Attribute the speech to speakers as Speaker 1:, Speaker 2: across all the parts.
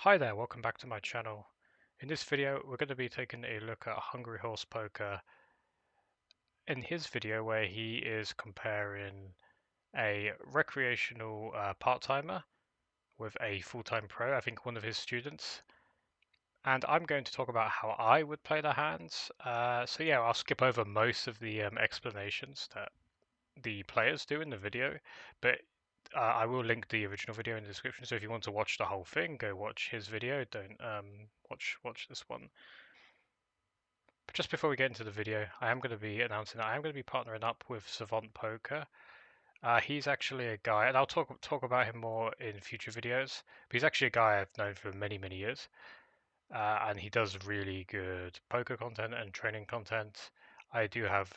Speaker 1: Hi there, welcome back to my channel. In this video, we're going to be taking a look at Hungry Horse Poker in his video where he is comparing a recreational part-timer with a full-time pro, I think one of his students. And I'm going to talk about how I would play the hands. So yeah, I'll skip over most of the explanations that the players do in the video, but I will link the original video in the description. So if you want to watch the whole thing, go watch his video. Don't watch this one. But just before we get into the video, I am going to be announcing that I am going to be partnering up with Savant Poker. He's actually a guy, and I'll talk about him more in future videos. But he's actually a guy I've known for many years, and he does really good poker content and training content. I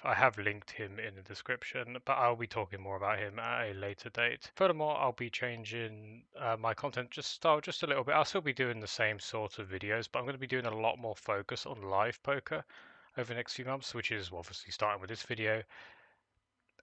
Speaker 1: have linked him in the description, but I'll be talking more about him at a later date. Furthermore, I'll be changing my content style just a little bit. I'll still be doing the same sort of videos, but I'm going to be doing a lot more focus on live poker over the next few months, which is obviously starting with this video.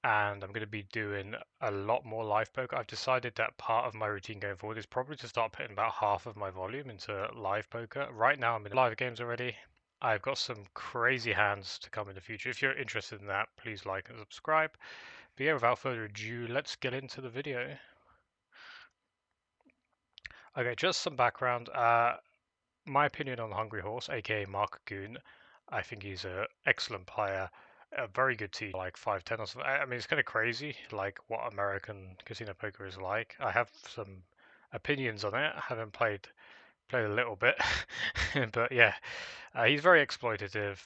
Speaker 1: And I'm going to be doing a lot more live poker. I've decided that part of my routine going forward is probably to start putting about half of my volume into live poker. Right now I'm in live games already. I've got some crazy hands to come in the future. If you're interested in that, please like and subscribe. But yeah, without further ado, let's get into the video. Okay, just some background. My opinion on Hungry Horse, aka Mark Goon. I think he's an excellent player, a very good team, like 5-10 or something. I mean, it's kind of crazy, like what American casino poker is like. I have some opinions on it. I haven't played a little bit, but yeah, he's very exploitative.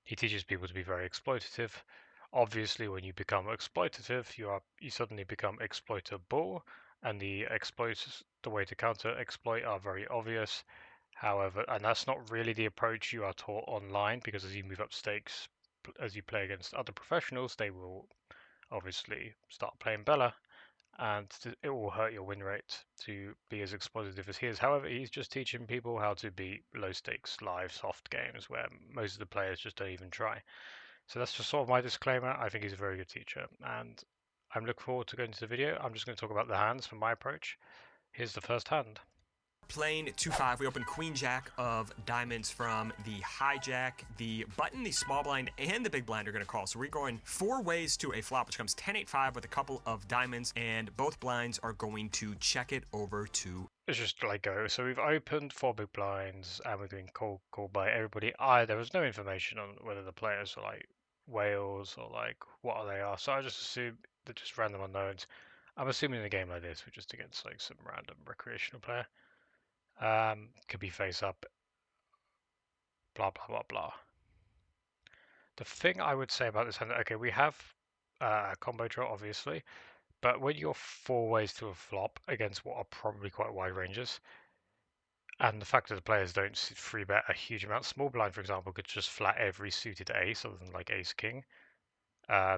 Speaker 1: He teaches people to be very exploitative. Obviously, when you become exploitative, you suddenly become exploitable, and the way to counter exploit are very obvious. However, and that's not really the approach you are taught online, because as you move up stakes, as you play against other professionals, they will obviously start playing better, and it will hurt your win rate to be as exploitative as he is. However, he's just teaching people how to beat low stakes live soft games where most of the players just don't even try. So that's just sort of my disclaimer. I think he's a very good teacher, and I'm looking forward to going to the video. I'm just going to talk about the hands from my approach. Here's the first hand.
Speaker 2: Playing 2-5, we open Queen Jack of diamonds from the hijack. The button, the small blind, and the big blind are going to call. So we're going 4 ways to a flop, which comes 10-8-5 with a couple of diamonds, and both blinds are going to check it over to.
Speaker 1: It's just like go. So we've opened 4 big blinds, and we're doing call by everybody. There was no information on whether the players are like whales or like what they are. So I just assume they're just random unknowns. I'm assuming in a game like this, we're just against like some random recreational player. Could be face up, blah blah blah blah. The thing I would say about this hand, okay, we have a combo draw obviously, but when you're 4 ways to a flop against what are probably quite wide ranges, and the fact that the players don't free bet a huge amount, small blind for example could just flat every suited ace other than like ace king.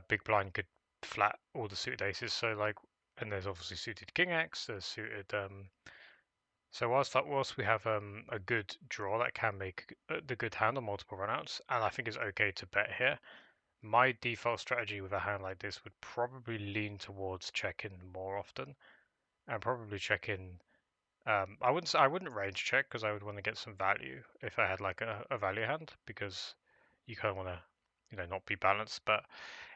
Speaker 1: Big blind could flat all the suited aces, so like, and there's obviously suited king x, there's suited so whilst we have a good draw that can make the good hand on multiple runouts, and I think it's okay to bet here, my default strategy with a hand like this would probably lean towards checking more often, and probably checking. I wouldn't range check because I would want to get some value if I had like a value hand, because you kind of want to, not be balanced. But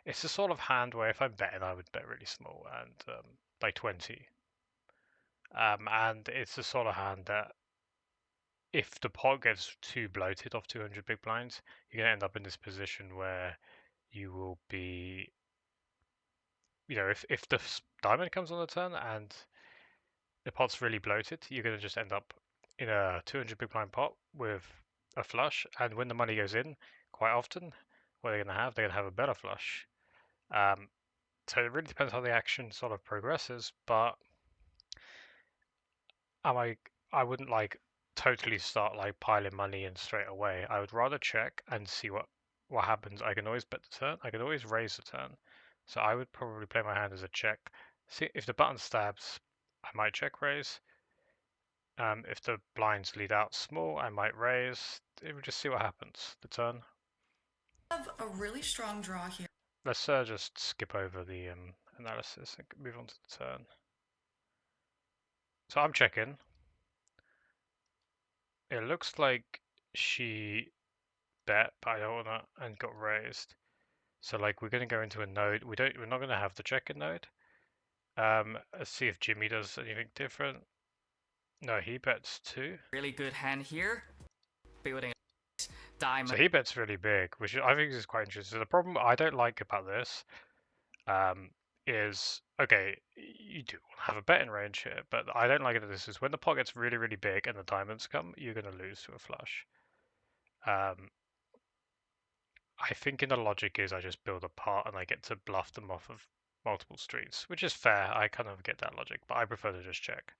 Speaker 1: it's the sort of hand where if I'm betting, I would bet really small and by 20. And it's the sort of hand that if the pot gets too bloated off 200 big blinds, you're going to end up in this position where you will be, if the diamond comes on the turn and the pot's really bloated, you're going to just end up in a 200 big blind pot with a flush. And when the money goes in, quite often, what they're going to have, they're going to have a better flush. So it really depends how the action sort of progresses, but I wouldn't like totally start like piling money in straight away. I would rather check and see what happens. I can always bet the turn. I can always raise the turn. So I would probably play my hand as a check. See if the button stabs, I might check raise. If the blinds lead out small, I might raise. We'll just see what happens. The turn.
Speaker 3: Have a really strong draw here.
Speaker 1: Let's just skip over the analysis and move on to the turn. So I'm checking. It looks like she bet, but I don't wanna, and got raised. So like we're gonna go into a node. We're not gonna have the check-in node. Let's see if Jimmy does anything different. No, he bets too.
Speaker 4: Really good hand here. Building a diamond.
Speaker 1: So he bets really big, which I think is quite interesting. So the problem I don't like about this is, okay, you do have a betting range here, but I don't like it that this is when the pot gets really, really big and the diamonds come, you're going to lose to a flush. I think in the logic is I just build a pot and I get to bluff them off of multiple streets, which is fair. I kind of get that logic, but I prefer to just check.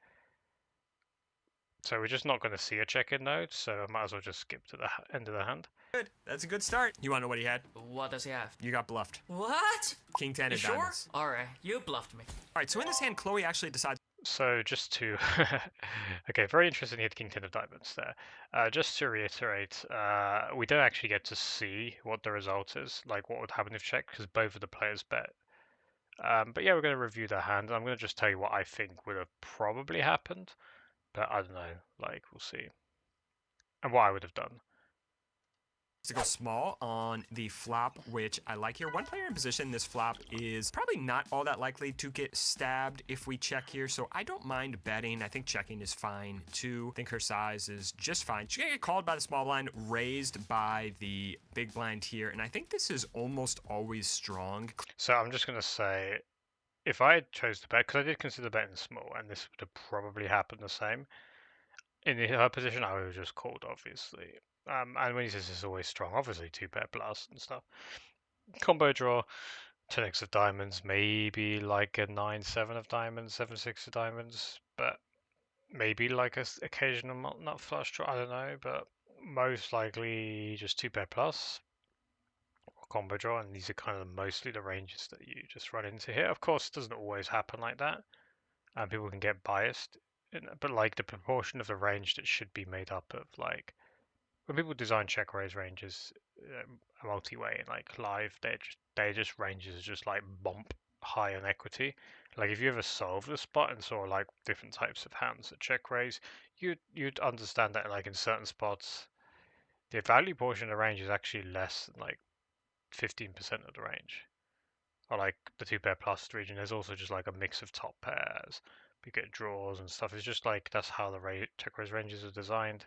Speaker 1: So we're just not going to see a check-in node, so I might as well just skip to the end of the hand.
Speaker 2: Good. That's a good start. You want to know what he had?
Speaker 4: What does he have?
Speaker 2: You got bluffed.
Speaker 4: What?
Speaker 2: King 10
Speaker 4: You
Speaker 2: of
Speaker 4: sure?
Speaker 2: diamonds.
Speaker 4: Alright, you bluffed me.
Speaker 2: All right, so in this hand, Chloe actually decides.
Speaker 1: So just to, okay, very interesting. He had King 10 of diamonds there. Just to reiterate, we don't actually get to see what the result is, like what would happen if checked, because both of the players bet. But yeah, we're going to review the hand. I'm going to just tell you what I think would have probably happened, but I don't know, like we'll see. And what I would have done.
Speaker 2: To go small on the flop, which I like here. One player in position, this flop is probably not all that likely to get stabbed if we check here, so I don't mind betting. I think checking is fine too. I think her size is just fine. She's gonna get called by the small blind, raised by the big blind here, and I think this is almost always strong.
Speaker 1: So I'm just going to say, if I had chose to bet, because I did consider betting small, and this would have probably happened the same. In her position, I would have just called, obviously. And when he says it's always strong, obviously 2-pair blast and stuff. Combo draw, 10x of diamonds, maybe like a 9-7 of diamonds, 7-6 of diamonds, but maybe like a occasional nut flush draw, I don't know, but most likely just 2-pair plus or combo draw, and these are kind of mostly the ranges that you just run into here. Of course, it doesn't always happen like that, and people can get biased, but like the proportion of the range that should be made up of like when people design check raise ranges a multi-way and like live, they just ranges just like bump high on equity. Like if you ever solved the spot and saw like different types of hands that check raise, you'd understand that like in certain spots, the value portion of the range is actually less than like 15% of the range. Or like the 2-pair plus region, there's also just like a mix of top pairs. You get draws and stuff. It's just like that's how the check raise ranges are designed.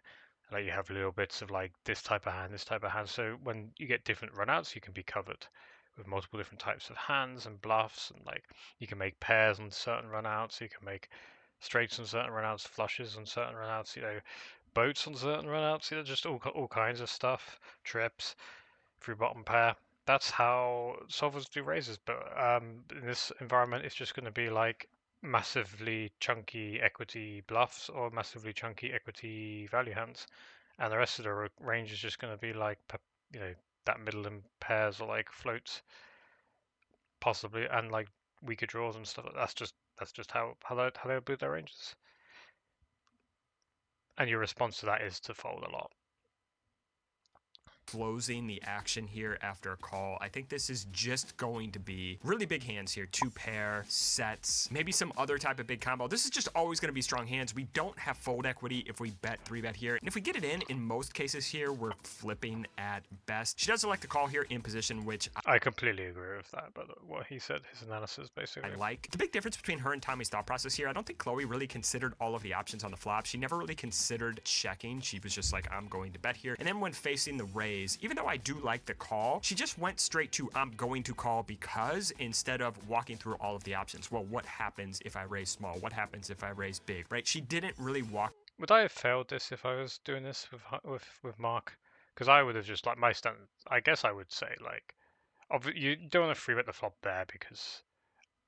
Speaker 1: Like you have little bits of like this type of hand, this type of hand. So when you get different runouts, you can be covered with multiple different types of hands and bluffs, and like you can make pairs on certain runouts. You can make straights on certain runouts, flushes on certain runouts. You know, boats on certain runouts. You know, just all kinds of stuff. Trips through bottom pair. That's how solvers do raises, but in this environment, it's just going to be like massively chunky equity bluffs or massively chunky equity value hands, and the rest of the range is just going to be like you know that middle in pairs or like floats, possibly, and like weaker draws and stuff. That's just how they build their ranges. And your response to that is to fold a lot.
Speaker 2: Closing the action here after a call. I think this is just going to be really big hands here. 2-pair sets, maybe some other type of big combo. This is just always going to be strong hands. We don't have fold equity if we bet 3-bet here. And if we get it in most cases here, we're flipping at best. She does elect to call here in position, which
Speaker 1: I completely agree with that, but what he said, his analysis basically.
Speaker 2: I like. The big difference between her and Tommy's thought process here, I don't think Chloe really considered all of the options on the flop. She never really considered checking. She was just like, I'm going to bet here. And then when facing the raise, even though I do like the call, she just went straight to I'm going to call because instead of walking through all of the options. Well, what happens if I raise small? What happens if I raise big, right? She didn't really walk.
Speaker 1: Would I have failed this if I was doing this with Mark? Because I would have just like my stand. I guess I would say like, you don't want to free bet the flop there because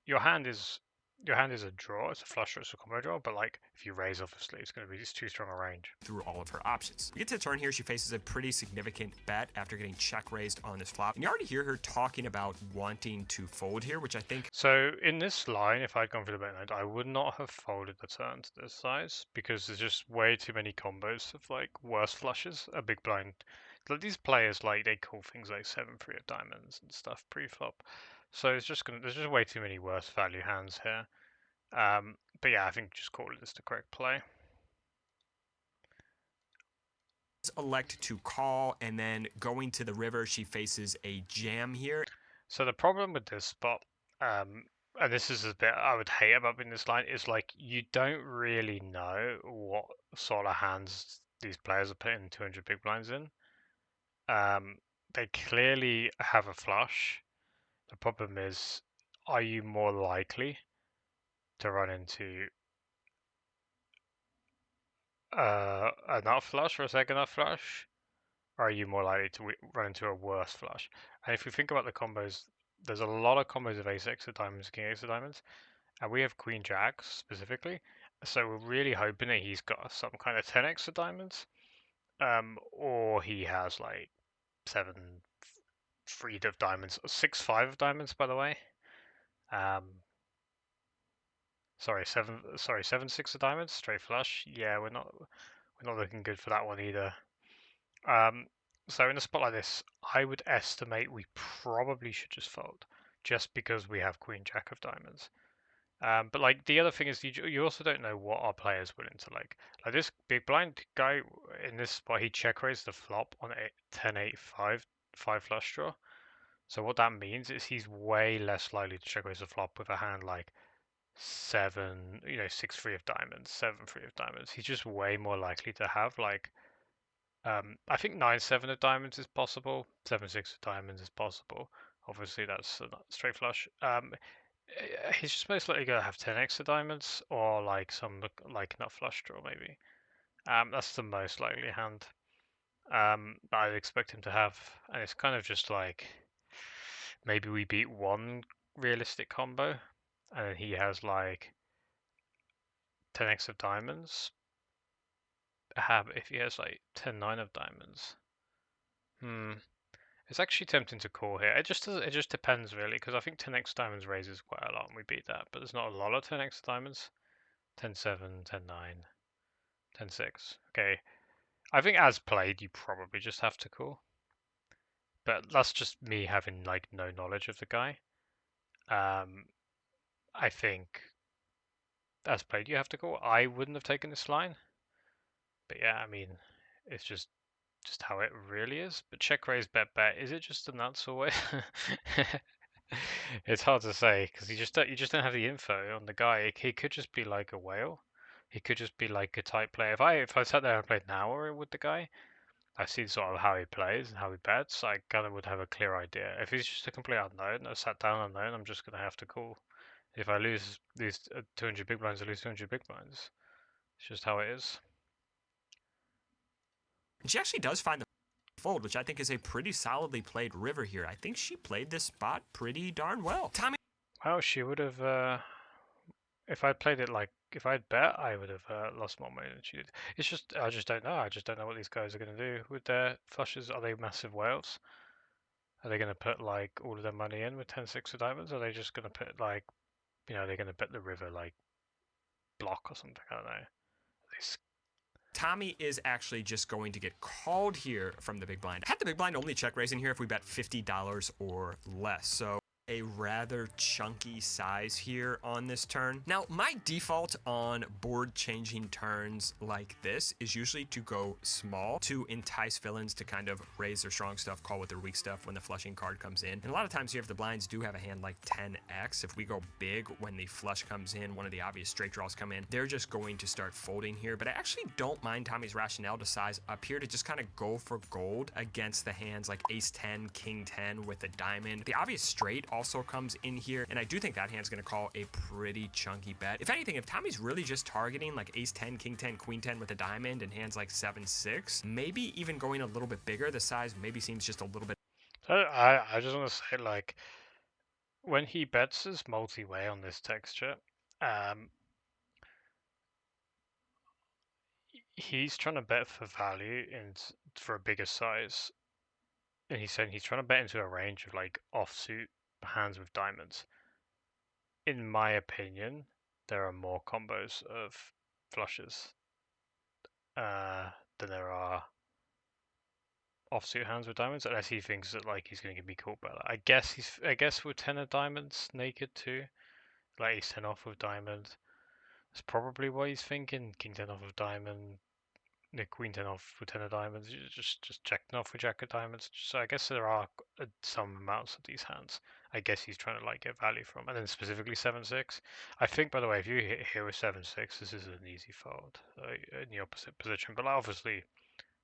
Speaker 1: your hand is a draw. It's a flush or it's a combo draw. But like if you raise, obviously it's going to be just too strong a range.
Speaker 2: Through all of her options. We get to the turn here. She faces a pretty significant bet after getting check raised on this flop. And you already hear her talking about wanting to fold here, which I think.
Speaker 1: So in this line, if I'd gone for the bet node, I would not have folded the turn to this size because there's just way too many combos of like worse flushes. A big blind. Like these players, like they call things like 7-3 of diamonds and stuff pre-flop. So it's just there's just way too many worse value hands here. But yeah, I think just call it as the correct play.
Speaker 2: elect to call, and then going to the river, she faces a jam here.
Speaker 1: So the problem with this spot, and this is a bit I would hate about being this line, is like you don't really know what sort of hands these players are putting 200 big blinds in. They clearly have a flush. The problem is, are you more likely to run into a nut flush or a second nut flush? Or are you more likely to run into a worse flush? And if we think about the combos, there's a lot of combos of ace-x of diamonds, king-x of diamonds, and we have queen jack specifically. So we're really hoping that he's got some kind of 10x of diamonds, or he has like 7-3 of diamonds, 6-5 of diamonds, by the way. Sorry, 7-6 of diamonds, straight flush. Yeah, we're not looking good for that one either. So in a spot like this, I would estimate we probably should just fold, just because we have queen jack of diamonds. But like the other thing is you also don't know what our player's willing to like. Like this big blind guy in this spot, he check raised the flop on 10-8-5 5 flush draw. So what that means is he's way less likely to check raise the flop with a hand like 6-3 of diamonds, 7-3 of diamonds. He's just way more likely to have like I think 9-7 of diamonds is possible. 7-6 of diamonds is possible. Obviously, that's a straight flush. He's just most likely gonna have 10x of diamonds or like some like nut flush draw maybe. That's the most likely hand that I'd expect him to have, and it's kind of just like maybe we beat one realistic combo, and then he has like 10x of diamonds. If he has like 10-9 of diamonds. It's actually tempting to call here. It just depends really, because I think 10x diamonds raises quite a lot and we beat that, but there's not a lot of 10x diamonds. 10-7, 10-9, 10-6. Okay, I think as played you probably just have to call, but that's just me having like no knowledge of the guy. I think as played you have to call. I wouldn't have taken this line, but yeah, I mean, it's just how it really is. But check raise bet, is it just a nuts always? It's hard to say because you just don't have the info on the guy. He could just be like a whale. He could just be like a type player. If I sat there and played an hour with the guy, I see sort of how he plays and how he bets. I kind of would have a clear idea. If he's just a complete unknown, I sat down unknown, I'm just gonna have to call. If I lose these 200 big blinds, I lose 200 big blinds. It's just how it is.
Speaker 2: And she actually does find the fold, which I think is a pretty solidly played river here. I think she played this spot pretty darn well. Tommy.
Speaker 1: Well, she would have. If I'd played it like if I'd bet, I would have lost more money than she did. It's just I just don't know. I just don't know what these guys are going to do with their flushes. Are they massive whales? Are they going to put like all of their money in with 10-6 of diamonds? Or are they just going to put like they're going to bet the river like block or something? I don't know.
Speaker 2: Tommy is actually just going to get called here from the big blind. Had the big blind only check raising here if we bet $50 or less. So a rather chunky size here on this turn. Now, my default on board changing turns like this is usually to go small to entice villains to kind of raise their strong stuff, call with their weak stuff when the flushing card comes in. And a lot of times here, if the blinds do have a hand like 10x, if we go big when the flush comes in, one of the obvious straight draws come in, they're just going to start folding here. But I actually don't mind Tommy's rationale to size up here to just kind of go for gold against the hands like ace 10, king 10 with a diamond. The obvious straight also comes in here, and I do think that hand's going to call a pretty chunky bet. If anything, if Tommy's really just targeting like ace 10, king 10, queen 10 with a diamond and hands like 7-6, maybe even going a little bit bigger, the size maybe seems just a little bit.
Speaker 1: I just want to say, like, when he bets his multi-way on this texture, he's trying to bet for value and for a bigger size, and he's saying he's trying to bet into a range of like offsuit hands with diamonds. In my opinion, there are more combos of flushes than there are offsuit hands with diamonds, unless he thinks that like he's going to be caught by that. I guess with 10 of diamonds naked too, like ace 10 off with diamond. That's probably what he's thinking. King 10 off of diamond. queen 10 off with 10 of diamonds, just checking off with jack of diamonds. So I guess there are some amounts of these hands. I guess he's trying to like get value from, and then specifically 7-6. I think, by the way, if you hit here with 7-6, this is an easy fold in the opposite position. But obviously,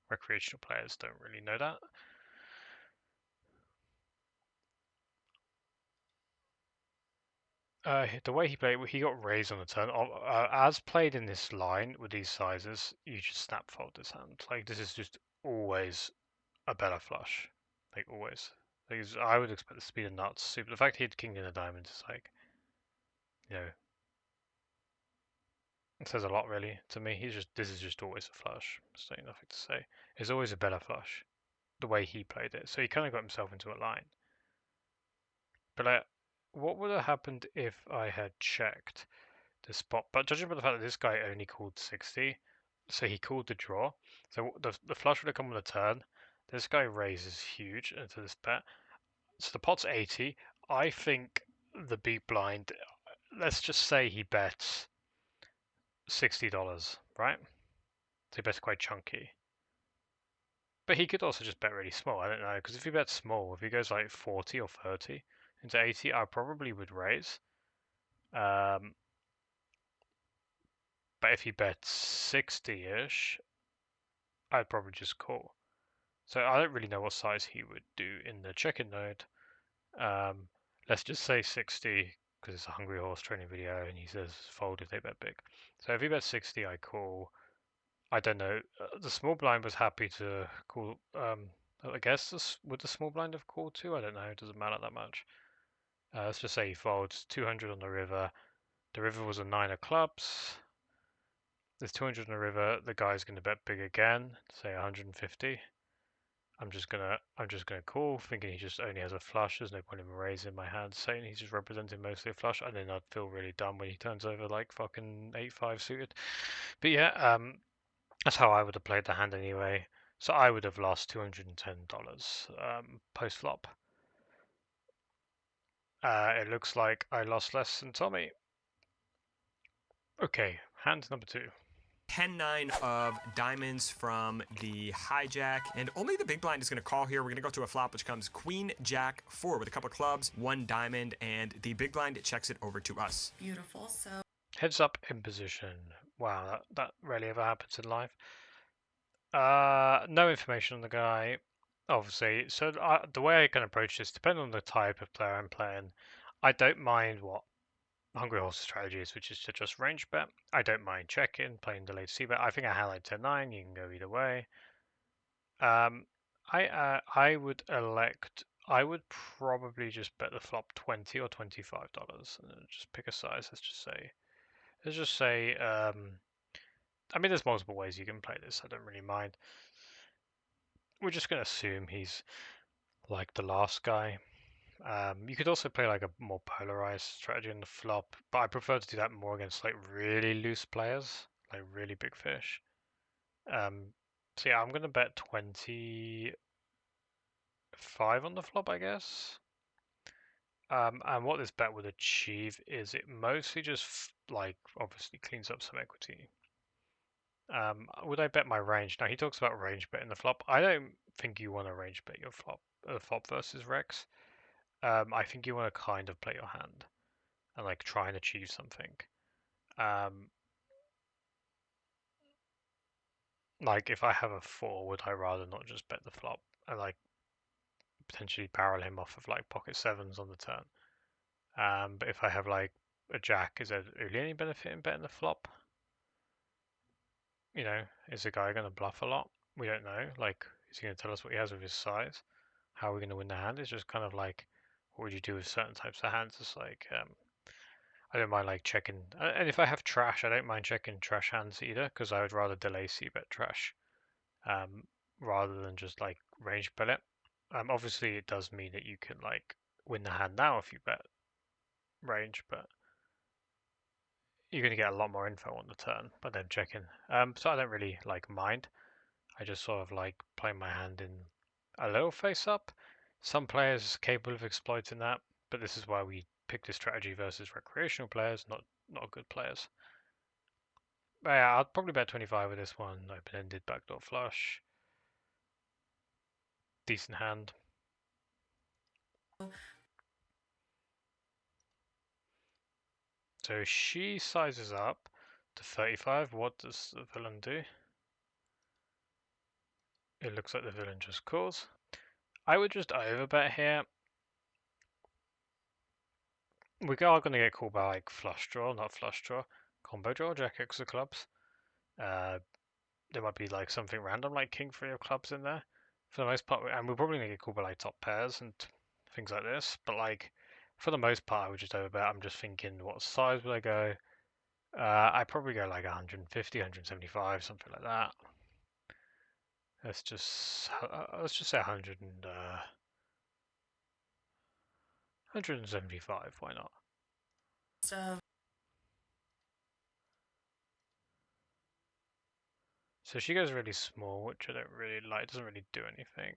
Speaker 1: recreational players don't really know that. The way he played, he got raised on the turn. As played in this line with these sizes, you just snap fold this hand. Like this is just always a better flush, like always. Like, I would expect this to be a nuts super. The fact he had king in a diamond is like, you know, it says a lot really to me. This is just always a flush. There's nothing to say. It's always a better flush, the way he played it. So he kind of got himself into a line. But what would have happened if I had checked the spot? But judging by the fact that this guy only called 60, so he called the draw. So the flush would have come on the turn. This guy raises huge into this bet. So the pot's 80. I think the big blind, let's just say he bets $60, right? So he bets quite chunky. But he could also just bet really small. I don't know, because if he bets small, if he goes like 40 or 30 into 80, I probably would raise. But if he bets 60-ish, I'd probably just call. So I don't really know what size he would do in the check-in node. Let's just say 60, because it's a Hungry Horse training video, and he says fold if they bet big. So if he bets 60, I call. I don't know. The small blind was happy to call. I guess would the small blind have called too? I don't know. It doesn't matter that much. Let's just say he folds 200 on the river. The river was a 9 of clubs. There's 200 on the river. The guy's going to bet big again, say 150. I'm just gonna call, thinking he just only has a flush. There's no point in raising my hand, saying he's just representing mostly a flush, and then I'd feel really dumb when he turns over like fucking 8-5 suited. But yeah, that's how I would have played the hand anyway. So I would have lost $210 post flop. It looks like I lost less than Tommy. Okay, hand number 2.
Speaker 2: 10-9 of diamonds from the hijack, and only the big blind is going to call here. We're going to go to a flop which comes queen jack 4 with a couple of clubs, 1 diamond, and the big blind checks it over to us.
Speaker 3: Beautiful. So
Speaker 1: Heads up in position. Wow, that rarely ever happens in life. No information on the guy, obviously. So the way I can approach this, depending on the type of player I'm playing, I don't mind what Hungry Horse's strategy is, which is to just range bet. I don't mind checking, playing delayed C bet. I think I highlight 10-9. You can go either way. I would elect. I would probably just bet the flop $20 or $25 and then just pick a size. Let's just say. I mean, there's multiple ways you can play this. I don't really mind. We're just gonna assume he's like the last guy. You could also play like a more polarized strategy on the flop, but I prefer to do that more against like really loose players, like really big fish. So yeah, I'm gonna bet 25 on the flop, I guess. And what this bet would achieve is it mostly just like obviously cleans up some equity. Would I bet my range? Now he talks about range bet in the flop. I don't think you want to range bet your flop versus Rex. I think you want to kind of play your hand and like try and achieve something. Like if I have a 4, would I rather not just bet the flop and like potentially barrel him off of like pocket 7s on the turn? But if I have like a jack, is there really any benefit in betting the flop? You know, is the guy going to bluff a lot? We don't know. Like, is he going to tell us what he has with his size? How are we going to win the hand? It's just kind of like, what would you do with certain types of hands? It's like, I don't mind like checking, and if I have trash, I don't mind checking trash hands either, because I would rather delay c-bet trash, rather than just like range bet it. Obviously it does mean that you can like win the hand now if you bet range, but you're going to get a lot more info on the turn by them checking. So I don't really like mind. I just sort of like playing my hand in a little face up. Some players are capable of exploiting that, but this is why we pick this strategy versus recreational players, not good players. But yeah, I'd probably bet 25 with this one. Open-ended backdoor flush. Decent hand. So she sizes up to 35. What does the villain do? It looks like the villain just calls. I would just overbet here. We are going to get called by like flush draw, not flush draw. Combo draw, jack X of clubs. There might be like something random like king 3 of clubs in there. For the most part, and we're probably going to get called by like top pairs and things like this. But like, for the most part, I would just overbet. I'm just thinking, what size would I go? I'd probably go like 150, 175, something like that. Let's just say 100 and 175. Why not?
Speaker 3: So
Speaker 1: So she goes really small, which I don't really like. It doesn't really do anything.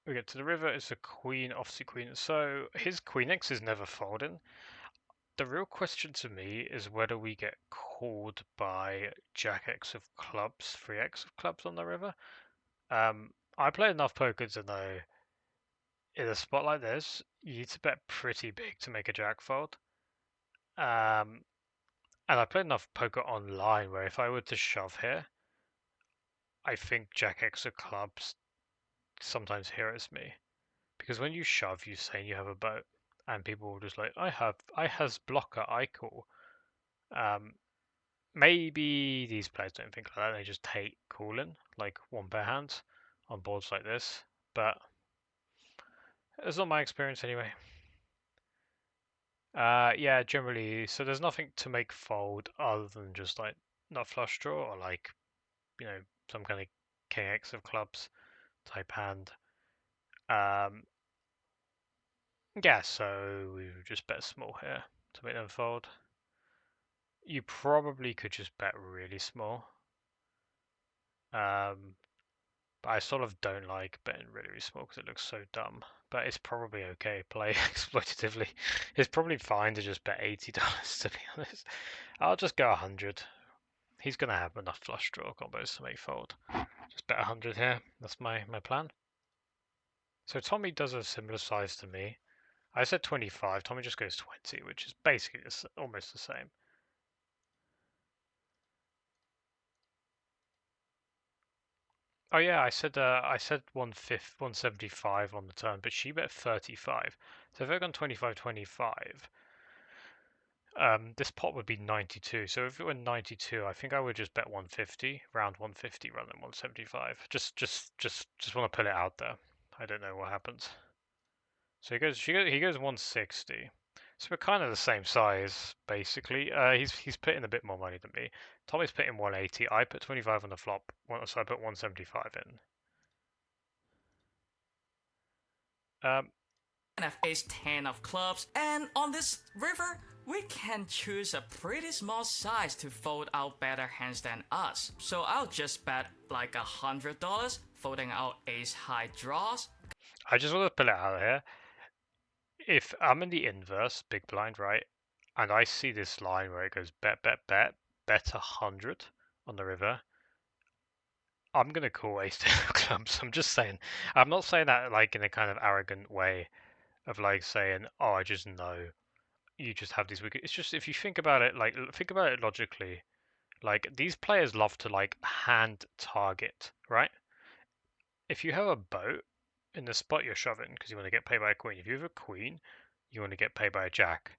Speaker 1: We get to the river. It's a queen, offsuit queen. So his queen X is never folding. The real question to me is whether we get called by jack X of clubs, 3x of clubs on the river. I play enough poker to know in a spot like this, you need to bet pretty big to make a jack fold. And I played enough poker online where if I were to shove here, I think jack X of clubs sometimes hears me. Because when you shove, you saying you have a boat, and people will just like, I has blocker, I call. Maybe these players don't think like that, they just take calling, like one pair hands on boards like this, but it's not my experience anyway. Yeah, generally, so there's nothing to make fold other than just like not flush draw or like, some kind of king X of clubs type hand. Um, yeah, so we just bet small here to make them fold. You probably could just bet really small. But I sort of don't like betting really, really small because it looks so dumb. But it's probably okay play exploitatively. It's probably fine to just bet $80 to be honest. I'll just go 100. He's gonna have enough flush draw combos to make fold. Just bet 100 here. That's my plan. So Tommy does a similar size to me. I said 25. Tommy just goes 20, which is basically almost the same. Oh yeah, I said 175 on the turn, but she bet 35. So if I'd gone 25-25, this pot would be 92. So if it were 92, I think I would just bet 150, round 150 rather than 175. Just want to put it out there. I don't know what happens. So he goes 160. So we're kind of the same size, basically. He's putting a bit more money than me. Tommy's putting 180. I put 25 on the flop, so I put 175 in.
Speaker 4: And have ace 10 of clubs, and on this river, we can choose a pretty small size to fold out better hands than us. So I'll just bet like $100, folding out ace high draws.
Speaker 1: I just want to put it out here. If I'm in the inverse, big blind, right, and I see this line where it goes bet 100 on the river, I'm gonna call ace 10 of clubs. I'm just saying. I'm not saying that like in a kind of arrogant way of like saying, oh, I just know you just have these wicked. It's just if you think about it, like think about it logically, like these players love to like hand target, right? If you have a boat in the spot you're shoving because you want to get paid by a queen, if you have a queen, you want to get paid by a jack.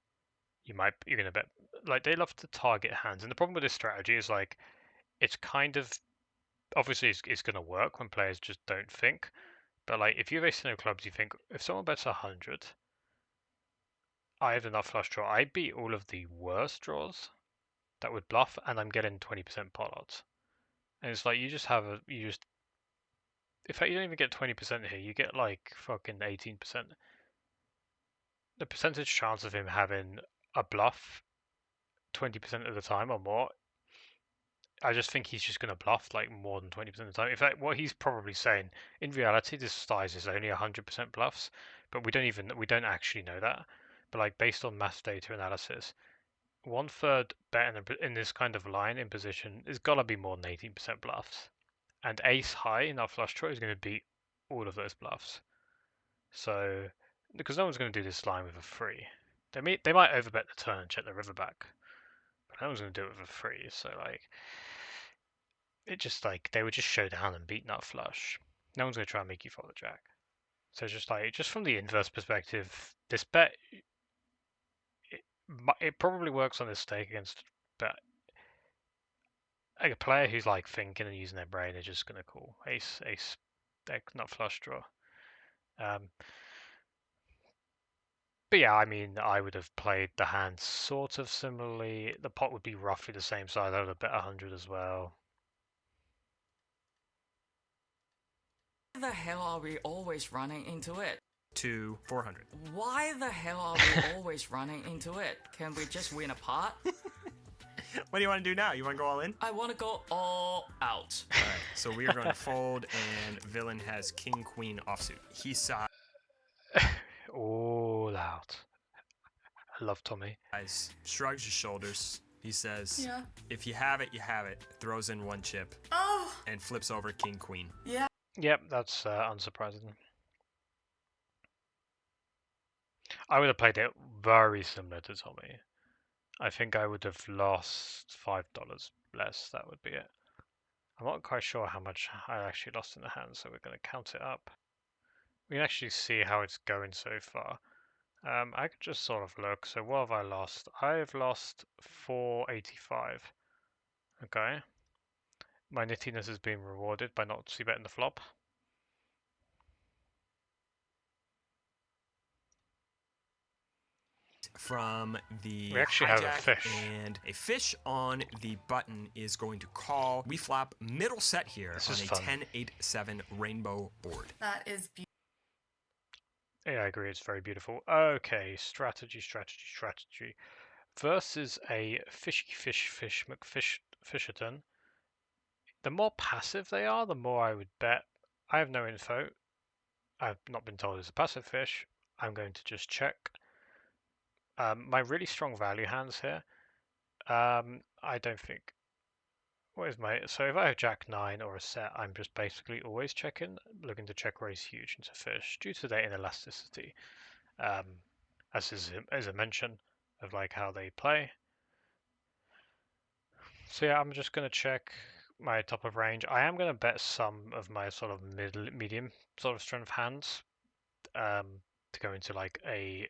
Speaker 1: You're gonna bet like they love to target hands, and the problem with this strategy is like it's kind of obviously it's gonna work when players just don't think. But like if you have ace no clubs, you think if someone bets 100, I have enough flush draw. I beat all of the worst draws that would bluff, and I'm getting 20% pot odds. And it's like you just have a you just in fact you don't even get 20% here. You get like fucking 18%. The percentage chance of him having a bluff 20% of the time or more, I just think he's just going to bluff like more than 20% of the time. In fact, what he's probably saying, in reality, this size is only 100% bluffs, but we don't actually know that. But like based on math data analysis, 1/3 bet in this kind of line in position is gotta be more than 18% bluffs, and ace high in our flush draw is going to beat all of those bluffs. So, because no one's going to do this line with a free, they might overbet the turn and check the river back, but no one's going to do it with a free. So like, it just like they would just show down and beat nut flush. No one's going to try and make you fold the jack. So it's just like, just from the inverse perspective, this bet it probably works on this stake against, but like a player who's like thinking and using their brain is just going to call ace deck nut flush draw. But yeah, I mean, I would have played the hand sort of similarly. The pot would be roughly the same size. I would have bet 100 as well.
Speaker 4: Why the hell are we always running into it?
Speaker 2: To 400.
Speaker 4: Why the hell are we always running into it? Can we just win a pot?
Speaker 2: What do you want to do now? You want to go all in?
Speaker 4: I want to go all out.
Speaker 2: Alright, so we are going to fold, and Villain has king, queen offsuit. He size
Speaker 1: All out. I love Tommy.
Speaker 2: shrugs his shoulders. He says,
Speaker 3: Yeah.
Speaker 2: if you have it, you have it. Throws in one chip
Speaker 3: Oh,
Speaker 2: and flips over king, queen.
Speaker 3: yeah.
Speaker 1: Yep, that's unsurprising. I would have played it very similar to Tommy. I think I would have lost $5 less. That would be it. I'm not quite sure how much I actually lost in the hand, so we're going to count it up. We can actually see how it's going so far. I could just sort of look. So what have I lost? I've lost 485. Okay. My nittiness is being rewarded by not c-betting the flop.
Speaker 2: From the
Speaker 1: We actually have a
Speaker 2: hijack,
Speaker 1: fish.
Speaker 2: and a fish on the button is going to call. We flop middle set here
Speaker 1: This
Speaker 2: on
Speaker 1: is
Speaker 2: a
Speaker 1: fun.
Speaker 2: 10-8-7 rainbow board.
Speaker 3: That is beautiful.
Speaker 1: Yeah, I agree. It's very beautiful. Okay, strategy. Versus a Fisherton. The more passive they are, the more I would bet. I have no info. I've not been told it's a passive fish. I'm going to just check. My really strong value hands here. I don't think. What is my? So if I have Jack 9 or a set, I'm just basically always checking, looking to check raise huge into fish due to their inelasticity. As a mention of like how they play. So yeah, I'm just gonna check my top of range. I am gonna bet some of my sort of medium sort of strength hands to go into like a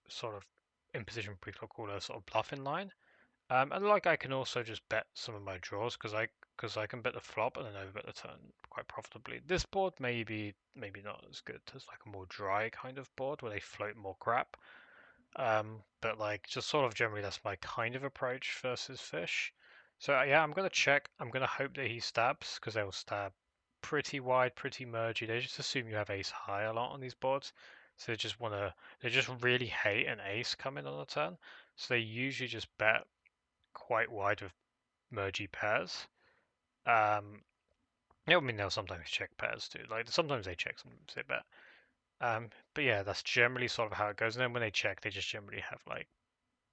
Speaker 1: sort of in position pre-flop caller sort of bluffing line. And like I can also just bet some of my draws because I can bet the flop and then overbet the turn quite profitably. This board maybe not as good as like a more dry kind of board where they float more crap. But like just sort of generally that's my kind of approach versus fish. So yeah, I'm gonna check. I'm gonna hope that he stabs because they'll stab pretty wide, pretty mergy. They just assume you have ace high a lot on these boards, so they just really hate an ace coming on the turn. So they usually just bet quite wide with mergy pairs. I mean they'll sometimes check pairs too. Like sometimes they check, sometimes they bet. But yeah, that's generally sort of how it goes. And then when they check, they just generally have like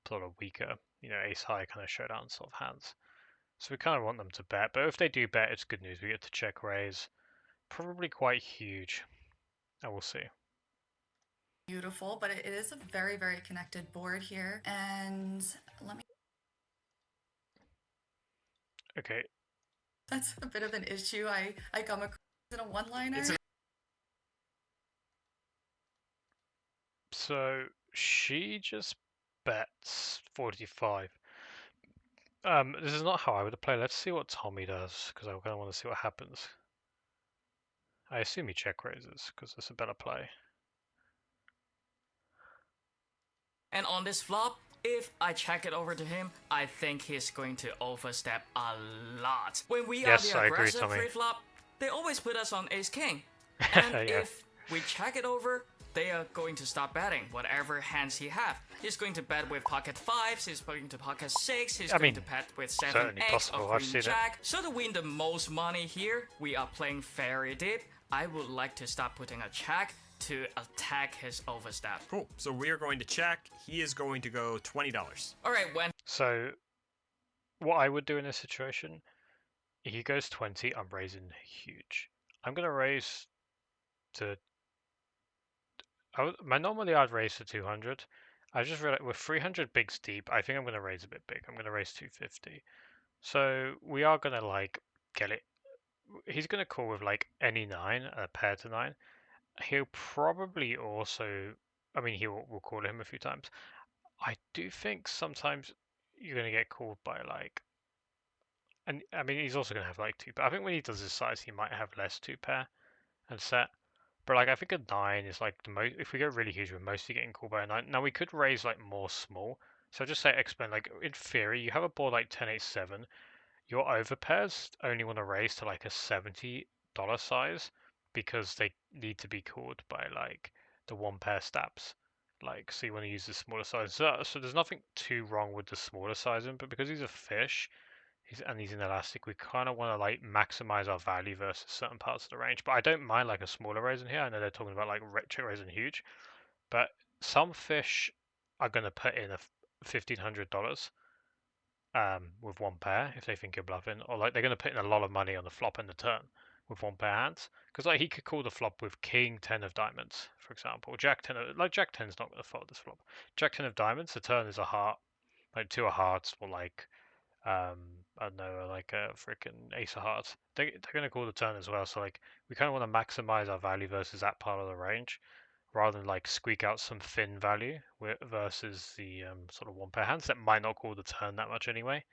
Speaker 1: sort of weaker, ace high kind of showdown sort of hands. So we kind of want them to bet. But if they do bet, it's good news. We get to check raise. Probably quite huge. I will see.
Speaker 3: Beautiful, but it is a very, very connected board here. And let me.
Speaker 1: Okay.
Speaker 3: That's a bit of an issue. I come across in a one-liner.
Speaker 1: So she just bets 45. This is not how I would play. Let's see what Tommy does, because I kind of want to see what happens. I assume he check raises, because it's a better play.
Speaker 4: And on this flop, if I check it over to him, I think he's going to overstep a lot. When we
Speaker 1: Yes,
Speaker 4: are
Speaker 1: I
Speaker 4: the
Speaker 1: agree,
Speaker 4: aggressive
Speaker 1: Tommy.
Speaker 4: pre-flop, they always put us on ace-king. And
Speaker 1: Yeah.
Speaker 4: if we check it over, they are going to start betting whatever hands he have. He's going to bet with pocket fives, he's going to pocket six, he's going to bet with 7x
Speaker 1: possible.
Speaker 4: or
Speaker 1: I've seen
Speaker 4: queen
Speaker 1: it.
Speaker 4: jack. So to win the most money here, we are playing very deep. I would like to start putting a check to attack his overstep.
Speaker 2: Cool. So we are going to check. He is going to go $20.
Speaker 4: Alright, when
Speaker 1: So what I would do in this situation, he goes 20, I'm raising huge. I'm gonna raise to normally I'd raise to 200. I just realized with 300 bigs deep, I think I'm gonna raise a bit big. I'm gonna raise 250. So we are gonna like get it. He's gonna call with like any nine, a pair to nine. He'll probably also, I mean, we'll call him a few times. I do think sometimes you're gonna get called by like, and I mean, he's also gonna have like two pair. I think when he does his size, he might have less two pair and set. But like, I think a nine is like the most. If we go really huge, we're mostly getting called by a nine. Now we could raise like more small. So just say explain like in theory, you have a board like 10-8-7. Your overpairs only want to raise to like a $70 size because they need to be called by like the one pair stabs. Like, so you want to use the smaller size. So there's nothing too wrong with the smaller sizing, but because he's a fish, he's an elastic, we kind of want to like maximize our value versus certain parts of the range. But I don't mind like a smaller raise in here. I know they're talking about like check raise and huge, but some fish are going to put in a $1,500 with one pair if they think you're bluffing, or like they're going to put in a lot of money on the flop and the turn with one pair hands. Because like he could call the flop with King 10 of diamonds, for example. Jack 10 of, like Jack 10's not going to fold this flop. Jack 10 of diamonds, the turn is a heart, like two of hearts, or like I don't know, like a freaking ace of hearts. They're going to call the turn as well. So like we kind of want to maximize our value versus that part of the range, rather than like squeak out some thin value versus the sort of one pair hands that might not call the turn that much anyway,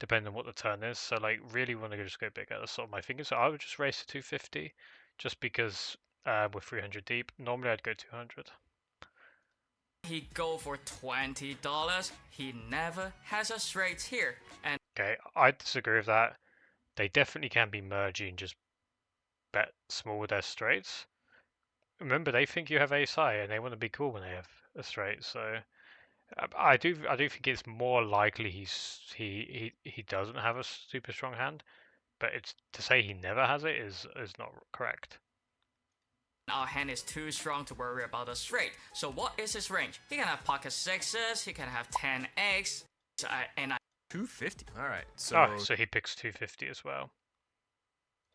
Speaker 1: depending on what the turn is. So like really want to just go bigger. That's sort of my thinking. So I would just race to 250, just because we're 300 deep. Normally I'd go 200.
Speaker 4: He go for $20. He never has a straight here. And
Speaker 1: Okay, I disagree with that. They definitely can be merging and just bet small with their straights. Remember, they think you have ace high and they want to be cool when they have a straight. So I do think it's more likely he doesn't have a super strong hand, but it's to say he never has it is not correct.
Speaker 4: our hand is too strong to worry about a straight. So what is his range? He can have pocket sixes, he can have 10x, and I
Speaker 2: 250. All right. So
Speaker 1: So he picks 250 as well.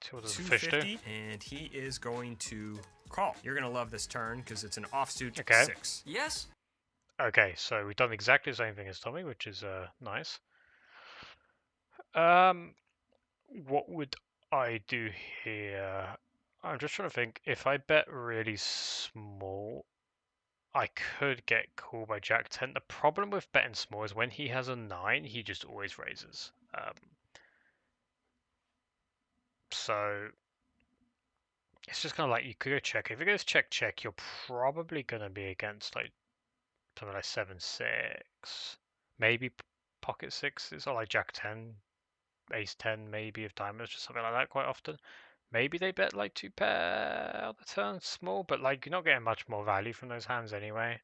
Speaker 1: So what does the fish do?
Speaker 2: 250, and he is going to call. You're going to love this turn because it's an offsuit
Speaker 1: Okay.
Speaker 2: 6.
Speaker 4: yes,
Speaker 1: Okay, so we've done exactly the same thing as Tommy, which is nice. What would I do here? I'm just trying to think. If I bet really small, I could get called by Jack 10. The problem with betting small is when he has a 9, he just always raises. So it's just kind of like you could go check. If it goes check check, you're probably gonna be against like something like 7-6, maybe pocket sixes, or like Jack 10, Ace 10, maybe of diamonds, just something like that. Quite often, maybe they bet like two pair on the turn small, but like you're not getting much more value from those hands anyway.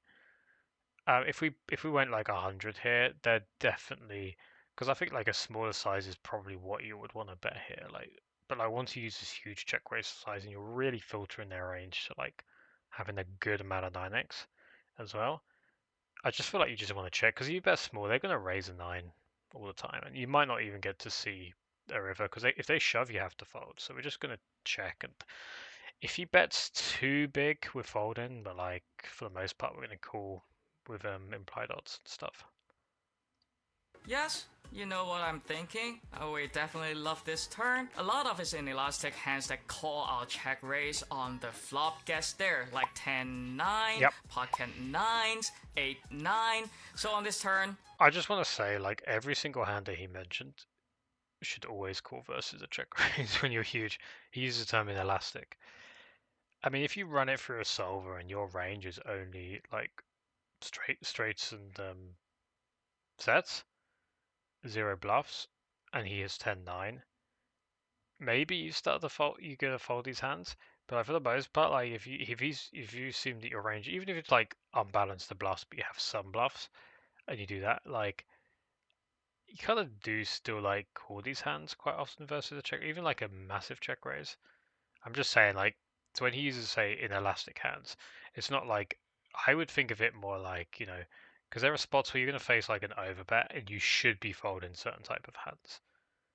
Speaker 1: If we went like 100 here, they're definitely, because I think like a smaller size is probably what you would want to bet here. Like, but like once you use this huge check raise size, and you're really filtering their range to like having a good amount of 9x as well. I just feel like you just want to check because you bet small, they're going to raise a 9 all the time, and you might not even get to see a river because if they shove, you have to fold. So we're just going to check, and if he bets too big, we're folding. But like for the most part, we're going to call with implied odds and stuff.
Speaker 4: yes, you know what I'm thinking. We definitely love this turn. A lot of his inelastic hands that call our check raise on the flop gets there, like 10-9,
Speaker 1: Yep.
Speaker 4: pocket 9s, 8-9. So on this turn,
Speaker 1: I just want to say, like every single hand that he mentioned should always call versus a check raise when you're huge. He uses the term inelastic. I mean, if you run it through a solver and your range is only like straights and sets, zero bluffs, and he has 10-9, maybe you start the fold. You're gonna fold these hands, but for the most part, like if you assume that your range, even if it's like unbalanced the bluffs, but you have some bluffs, and you do that, like you kind of do still like call these hands quite often versus a check, even like a massive check raise. I'm just saying, like, so when he uses say inelastic hands, it's not like I would think of it more like Because there are spots where you're going to face like an overbet and you should be folding certain type of hands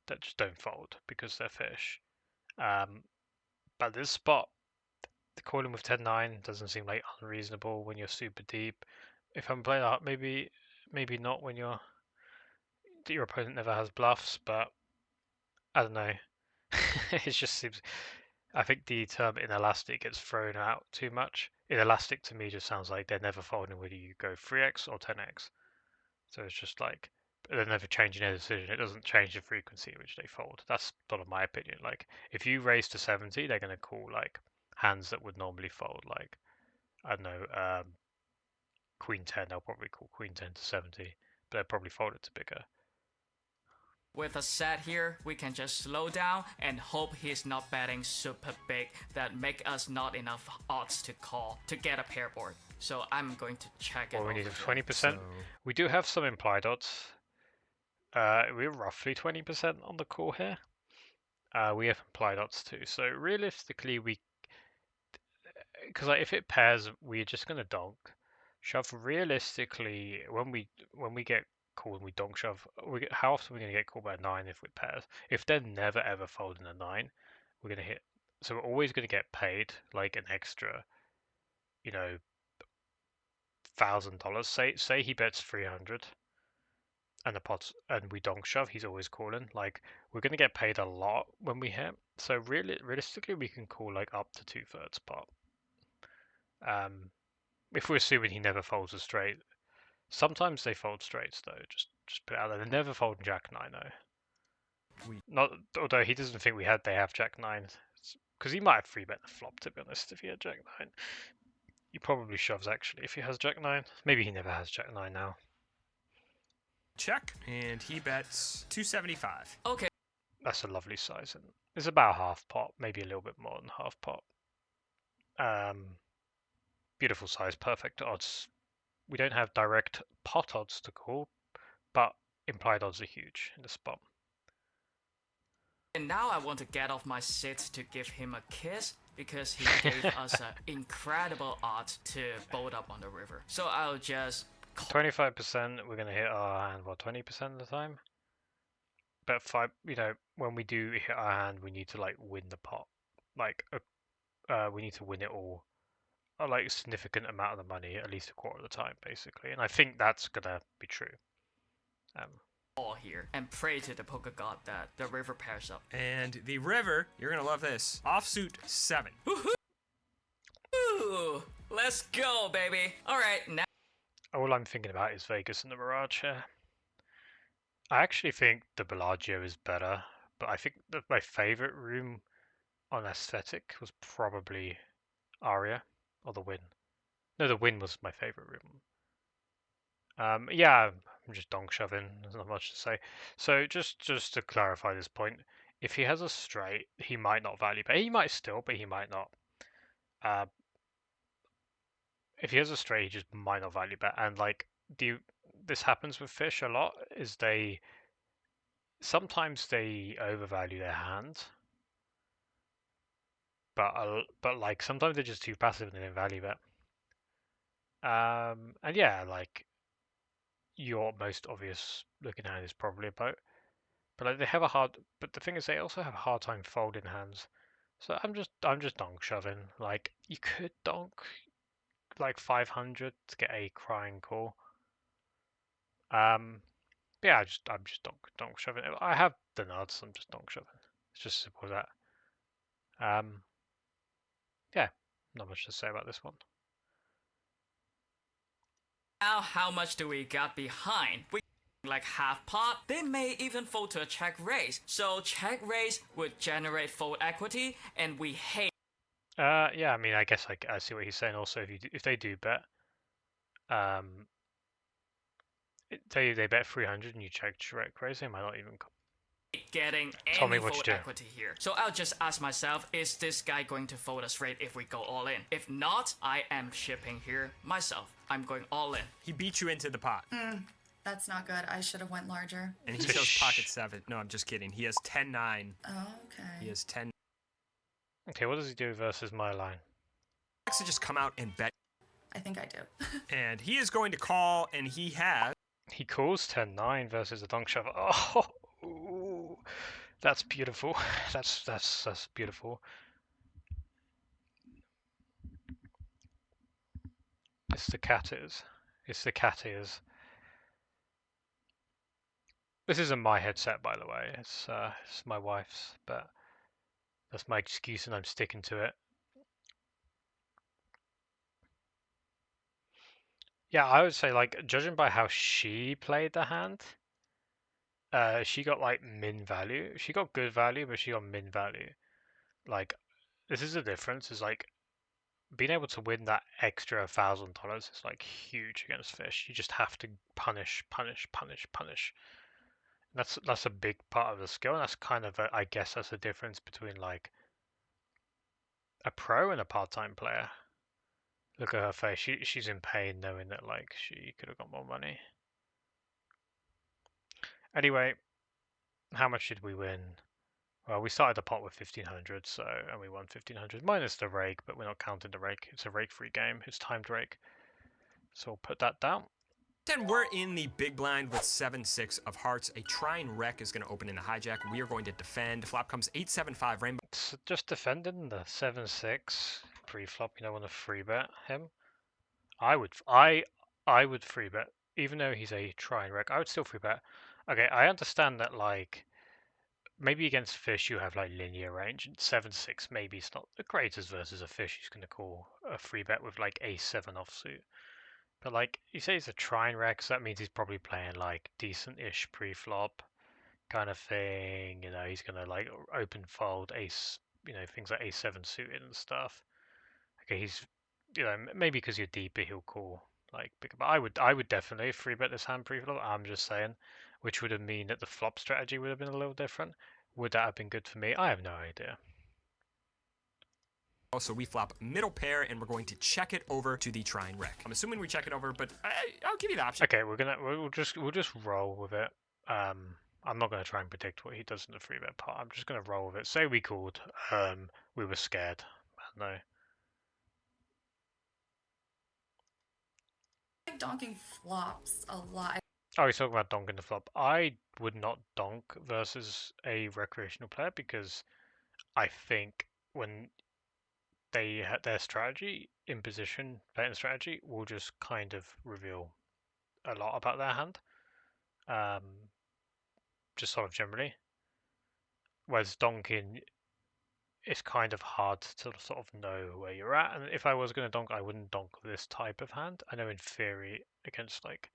Speaker 1: that just don't fold because they're fish. But this spot, the calling with 10-9 doesn't seem like unreasonable when you're super deep. If I'm playing up, maybe not when your opponent never has bluffs, but I don't know. It just seems. I think the term inelastic gets thrown out too much. Inelastic to me just sounds like they're never folding whether you go 3x or 10x. So it's just like they're never changing their decision. It doesn't change the frequency in which they fold. That's sort of my opinion. Like if you raise to 70, they're going to call like hands that would normally fold. Like I don't know, Queen 10. They'll probably call Queen 10 to 70, but they'll probably fold it to bigger.
Speaker 4: With a set here, we can just slow down and hope he's not betting super big that make us not enough odds to call to get a pair board. So I'm going to check it.
Speaker 1: Well, we need
Speaker 4: over
Speaker 1: 20%.
Speaker 2: So-
Speaker 1: We do have some implied odds. We're roughly 20% on the call here. We have implied odds too. So realistically, because like, if it pairs, we're just gonna donk shove. Realistically, when we get called and we donk shove, how often are we gonna get called by a 9 if it pairs? If they're never ever folding a 9, we're gonna hit. So we're always gonna get paid like an extra, you know, $1,000. Say he bets 300 and the pot and we donk shove, he's always calling. Like we're gonna get paid a lot when we hit. So realistically, we can call like up to 2/3 pot. If we're assuming he never folds a straight. Sometimes they fold straights though. Just put it out there. They never fold Jack 9 though. Not although he doesn't think they have Jack 9 because he might have free bet the flop. To be honest, if he had Jack 9, he probably shoves actually if he has Jack 9. Maybe he never has Jack 9 now.
Speaker 2: Check, and he bets 275.
Speaker 4: Okay.
Speaker 1: That's a lovely size, and it's about half pot, maybe a little bit more than half pot. Beautiful size, perfect odds. We don't have direct pot odds to call, but implied odds are huge in the spot.
Speaker 4: And now I want to get off my seat to give him a kiss because he gave us an incredible odds to boat up on the river. So I'll just
Speaker 1: 25%, we're gonna hit our hand. 20% of the time. But when we do hit our hand, we need to like win the pot. Like, we need to win it all. Like a significant amount of the money, at least a quarter of the time, basically. And I think that's gonna be true.
Speaker 4: call here and pray to the poker god that the river pairs up.
Speaker 2: And the river, you're gonna love this. Offsuit 7.
Speaker 4: Ooh, let's go, baby. All right, now.
Speaker 1: All I'm thinking about is Vegas and the Mirage here. I actually think the Bellagio is better, but I think that my favorite room on aesthetic was probably Aria or the Wynn. No, the Wynn was my favorite room. Yeah, I'm just donk shoving. There's not much to say. So just to clarify this point, if he has a straight, he might not value bet. He might still, but he might not. If he has a straight, he just might not value bet. And like, this happens with fish a lot. Is sometimes they overvalue their hand, but like sometimes they're just too passive and they don't value bet. And yeah, like your most obvious looking hand is probably a boat, but like they have a hard. But the thing is, they also have a hard time folding hands. So I'm just donk shoving. Like you could donk like 500 to get a crying call. Yeah, I'm just donk shoving. I have the nuts. I'm just donk shoving. It's just simple as that. Yeah, not much to say about this one.
Speaker 4: Now, how much do we got behind? We like half pot. They may even fold to a check raise. So check raise would generate fold equity, and we hate.
Speaker 1: Yeah, I mean, I guess I see what he's saying. Also, if they do bet, they bet 300 and you check raise, they might not even come.
Speaker 4: Getting
Speaker 1: Tell me
Speaker 4: any
Speaker 1: what you
Speaker 4: fold
Speaker 1: do.
Speaker 4: equity here. So I'll just ask myself, is this guy going to fold us straight if we go all in? If not, I am shipping here myself. I'm going all in.
Speaker 2: He beat you into the pot.
Speaker 3: That's not good. I should have went larger.
Speaker 2: And he shows pocket 7. No, I'm just kidding. He has 10-9.
Speaker 3: Oh, okay.
Speaker 2: He has 10.
Speaker 1: Okay, what does he do versus my line?
Speaker 2: He likes to just come out and bet.
Speaker 3: I think I do.
Speaker 2: And he is going to call, and he has.
Speaker 1: He calls 10-9 versus a donk shove. Oh, ooh, that's beautiful. That's beautiful. It's the cat ears. It's the cat ears. This isn't my headset, by the way. It's my wife's, but that's my excuse, and I'm sticking to it. Yeah, I would say, like, judging by how she played the hand, she got like min value. She got good value, but she got min value. Like, this is the difference. Is like being able to win that extra $1,000 is like huge against fish. You just have to punish, punish, punish, punish. That's a big part of the skill, and that's kind of I guess that's the difference between like a pro and a part-time player. Look at her face. She's in pain knowing that like she could have got more money. Anyway, how much did we win? Well, we started the pot with 1,500, and we won 1,500 minus the rake, but we're not counting the rake. It's a rake-free game. It's timed rake, so we'll put that down.
Speaker 2: Then we're in the big blind with 7-6 of hearts. A trying wreck is going to open in the hijack. We are going to defend. Flop comes 8-7-5 rainbow.
Speaker 1: It's just defending the 7-6 pre-flop. You don't want to free bet him. I would free bet, even though he's a trying wreck. I would still free bet. Okay, I understand that like maybe against fish you have like linear range, and 7-6 maybe it's not the greatest versus a fish who's going to call a free bet with like ace-7 offsuit. But like you say, he's a trying wreck, so that means he's probably playing like decent-ish pre-flop kind of thing. You know, he's gonna like open fold ace, you know, things like ace-7 suited and stuff. Okay, he's, you know, maybe because you're deeper, he'll call like bigger. But I would definitely free bet this hand pre-flop. I'm just saying, which would have mean that the flop strategy would have been a little different. Would that have been good for me? I have no idea.
Speaker 2: Also, we flop middle pair, and we're going to check it over to the trying wreck. I'm assuming we check it over, but I'll give you the option.
Speaker 1: Okay, we'll just roll with it. I'm not gonna try and predict what he does in the free bet part. I'm just gonna roll with it. Say we called. We were scared. No.
Speaker 3: I like donking flops a lot.
Speaker 1: Oh, he's talking about donking the flop. I would not donk versus a recreational player because I think when they had their strategy, imposition, betting strategy, will just kind of reveal a lot about their hand. Just sort of generally. Whereas donking, it's kind of hard to sort of know where you're at. And if I was going to donk, I wouldn't donk this type of hand. I know in theory against like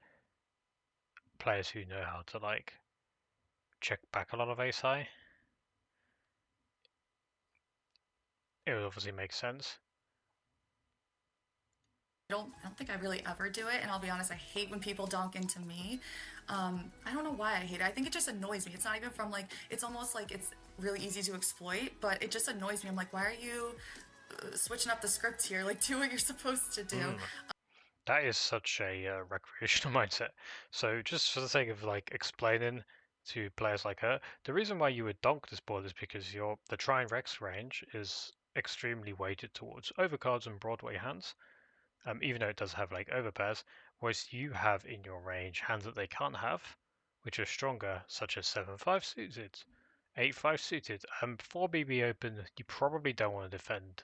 Speaker 1: players who know how to like check back a lot of ace high, it would obviously make sense.
Speaker 3: I don't think I really ever do it, and I'll be honest, I hate when people donk into me. I don't know why I hate it. I think it just annoys me. It's not even from like, it's almost like it's really easy to exploit, but it just annoys me. I'm like, why are you switching up the script here? Like, do what you're supposed to do.
Speaker 1: That is such a recreational mindset. So just for the sake of like explaining to players like her, the reason why you would donk this board is because the try and Rex range is extremely weighted towards overcards and Broadway hands. Even though it does have like overpairs, whereas you have in your range hands that they can't have, which are stronger, such as 7-5 suited, 8-5 suited. 4BB open, you probably don't want to defend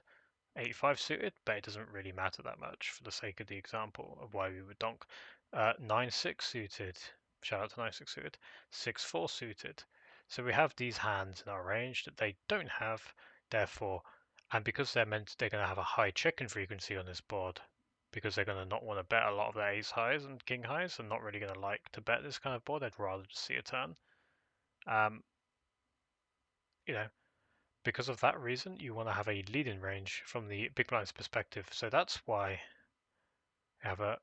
Speaker 1: 8-5 suited, but it doesn't really matter that much for the sake of the example of why we would donk. 9-6 suited, shout out to 9-6 suited, 6-4 suited. So we have these hands in our range that they don't have, therefore, and because they're going to have a high check-in frequency on this board, because they're going to not want to bet a lot of their ace highs and king highs and not really going to like to bet this kind of board. They'd rather just see a turn. You know, because of that reason, you want to have a lead-in range from the big blind's perspective. So that's why you have a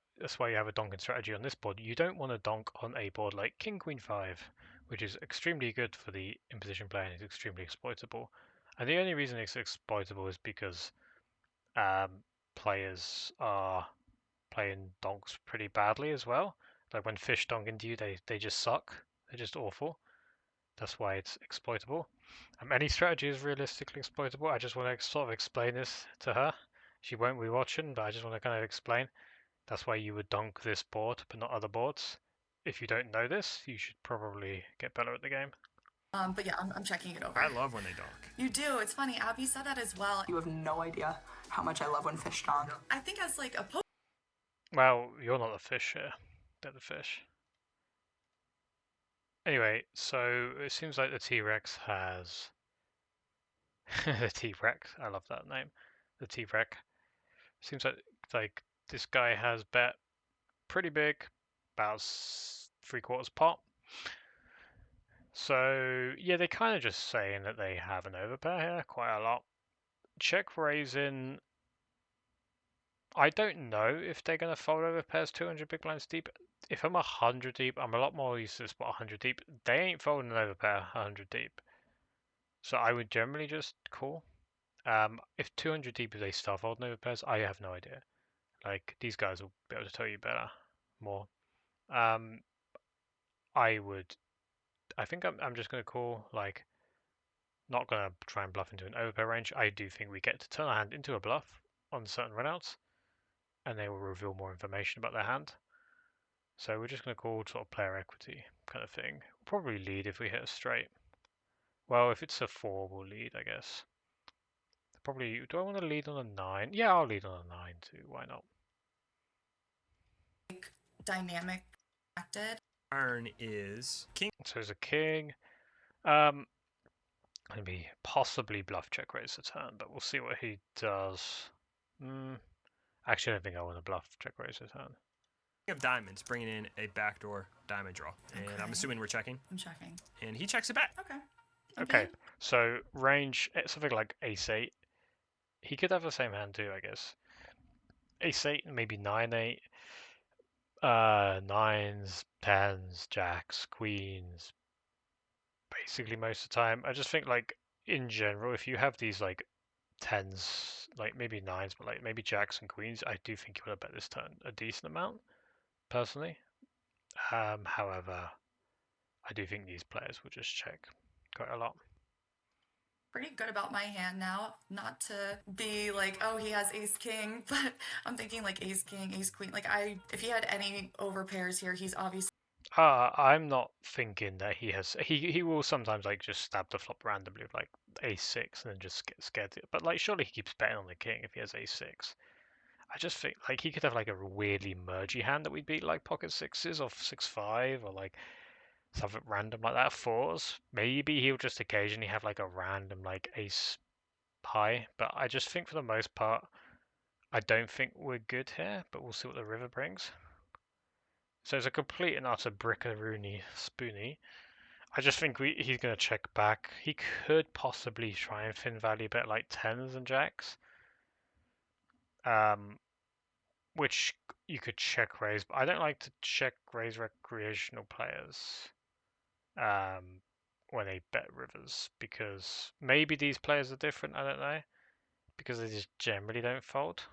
Speaker 1: donking strategy on this board. You don't want to donk on a board like King Queen 5, which is extremely good for the imposition player and is extremely exploitable. And the only reason it's exploitable is because players are playing donks pretty badly as well. Like when fish donk into you, they just suck. They're just awful. That's why it's exploitable. Any strategy is realistically exploitable. I just want to sort of explain this to her. She won't be watching, but I just want to kind of explain. That's why you would donk this board, but not other boards. If you don't know this, you should probably get better at the game.
Speaker 3: But yeah, I'm checking it over.
Speaker 2: I love when they donk.
Speaker 3: You do. It's funny. Abby said that as well.
Speaker 5: You have no idea how much I love when fish donk.
Speaker 3: I think as like a
Speaker 1: Well, you're not the fish here. They're the fish. Anyway, so it seems like the T-Rex has... the T-Rex, I love that name. The T-Rex. Seems like this guy has bet pretty big, about 3/4 pot. So yeah, they're kind of just saying that they have an overpair here, quite a lot. Check raising. I don't know if they're going to fold over pairs 200 big blinds deep. If I'm 100 deep, I'm a lot more used to this spot 100 deep. They ain't folding an overpair 100 deep. So I would generally just call. If 200 deep is they start folding overpairs, I have no idea. Like, these guys will be able to tell you better, more. I think I'm just going to call, like, not going to try and bluff into an overpair range. I do think we get to turn our hand into a bluff on certain runouts, and they will reveal more information about their hand. So we're just going to call sort of player equity kind of thing. We'll probably lead if we hit a straight. Well, if it's a 4, we'll lead, I guess. Probably, do I want to lead on a 9? Yeah, I'll lead on a 9 too, why not?
Speaker 3: dynamic acted.
Speaker 2: Turn is king.
Speaker 1: So there's a king. Maybe possibly bluff check raise the turn, but we'll see what he does. Actually, I don't think I want to bluff check raise the turn.
Speaker 2: King of diamonds, bringing in a backdoor diamond draw. And I'm
Speaker 3: Okay.
Speaker 2: assuming we're checking.
Speaker 3: I'm checking.
Speaker 2: And he checks it back.
Speaker 3: Okay.
Speaker 1: Okay, so range, something like ace 8. He could have the same hand too, I guess. Ace 8, maybe 9 8. Nines, tens, jacks, queens. Basically most of the time. I just think, like, in general, if you have these, like, tens, like maybe nines, but like maybe jacks and queens, I do think you would have bet this turn a decent amount, personally. However, I do think these players will just check quite a lot.
Speaker 3: Pretty good about my hand now. Not to be like, oh, he has ace king, but I'm thinking like ace king, ace queen. Like if he had any over pairs here, he's obviously.
Speaker 1: I'm not thinking that he has. He will sometimes like just stab the flop randomly with like ace 6 and then just get scared. But like surely he keeps betting on the king if he has ace 6. I just think like he could have like a weirdly mergy hand that we beat like pocket sixes or 6-5 or like something random like that. Fours. Maybe he'll just occasionally have like a random like ace high. But I just think for the most part, I don't think we're good here. But we'll see what the river brings. So it's a complete and utter brickaroony spoonie. I just think he's going to check back. He could possibly try and thin value bet like tens and jacks. Which you could check raise, but I don't like to check raise recreational players when they bet rivers, because maybe these players are different, I don't know, because they just generally don't fold.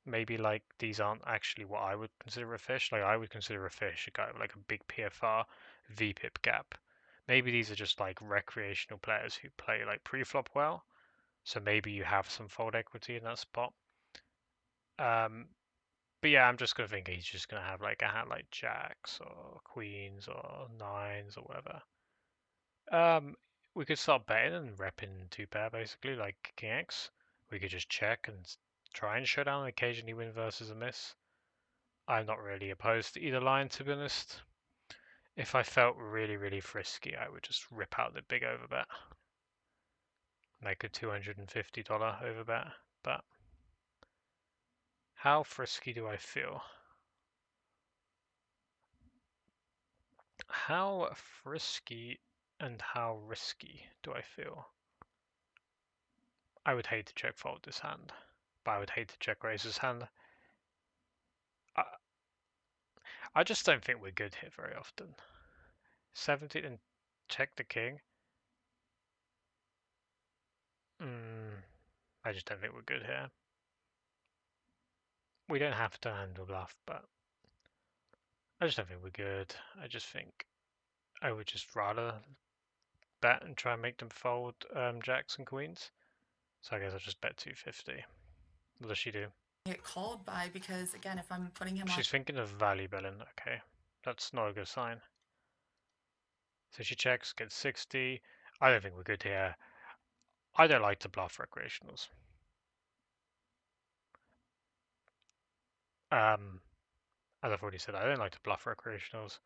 Speaker 1: Maybe like these aren't actually what I would consider a fish. Like I would consider a fish a guy with like a big PFR, VPIP gap. Maybe these are just like recreational players who play like pre-flop well, so maybe you have some fold equity in that spot. But yeah, I'm just gonna think he's just gonna have like a hand like jacks or queens or nines or whatever. We could start betting and repping two pair basically, like king X. We could just check and try and showdown and occasionally win versus a miss. I'm not really opposed to either line, to be honest. If I felt really, really frisky, I would just rip out the big overbet. Make a $250 overbet. But how frisky do I feel? How frisky and how risky do I feel? I would hate to check fold this hand, but I would hate to check raise this hand. I just don't think we're good here very often. 17 and check the king. I just don't think we're good here. We don't have to handle bluff, but I just don't think we're good. I just think I would just rather bet and try and make them fold jacks and queens. So I guess I'll just bet 250. What does she do?
Speaker 3: get called by because again, if I'm putting him on
Speaker 1: She's thinking of value billing. Okay, that's not a good sign. So she checks, gets 60. I don't think we're good here. I don't like to bluff recreationals. As I've already said, I don't like to bluff recreationals.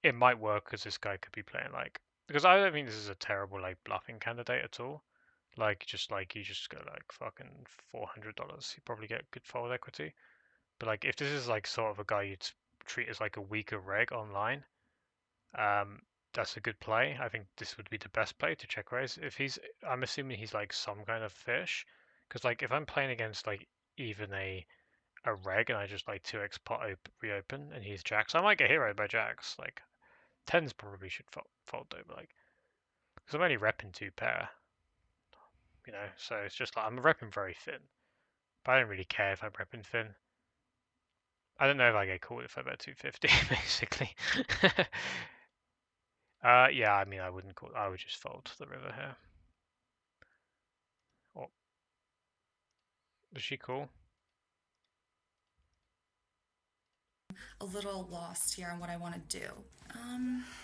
Speaker 1: It might work because this guy could be playing like, because I don't think this is a terrible like bluffing candidate at all. Like you just go like fucking $400, you probably get good fold equity. But like if this is like sort of a guy you'd treat as like a weaker reg online, that's a good play. I think this would be the best play to check raise. If he's, I'm assuming he's like some kind of fish, because like if I'm playing against like even a reg and I just like 2x pot reopen and he's jacks, I might get heroed by jacks. Like tens probably should fold though, but like because I'm only repping 2 pair, so it's just like I'm repping very thin, but I don't really care if I'm repping thin. I don't know if I get called if I bet 250 basically. Yeah, I mean I wouldn't call. I would just fold the river here. Oh, is she cool?
Speaker 3: a little lost here on what I want to do.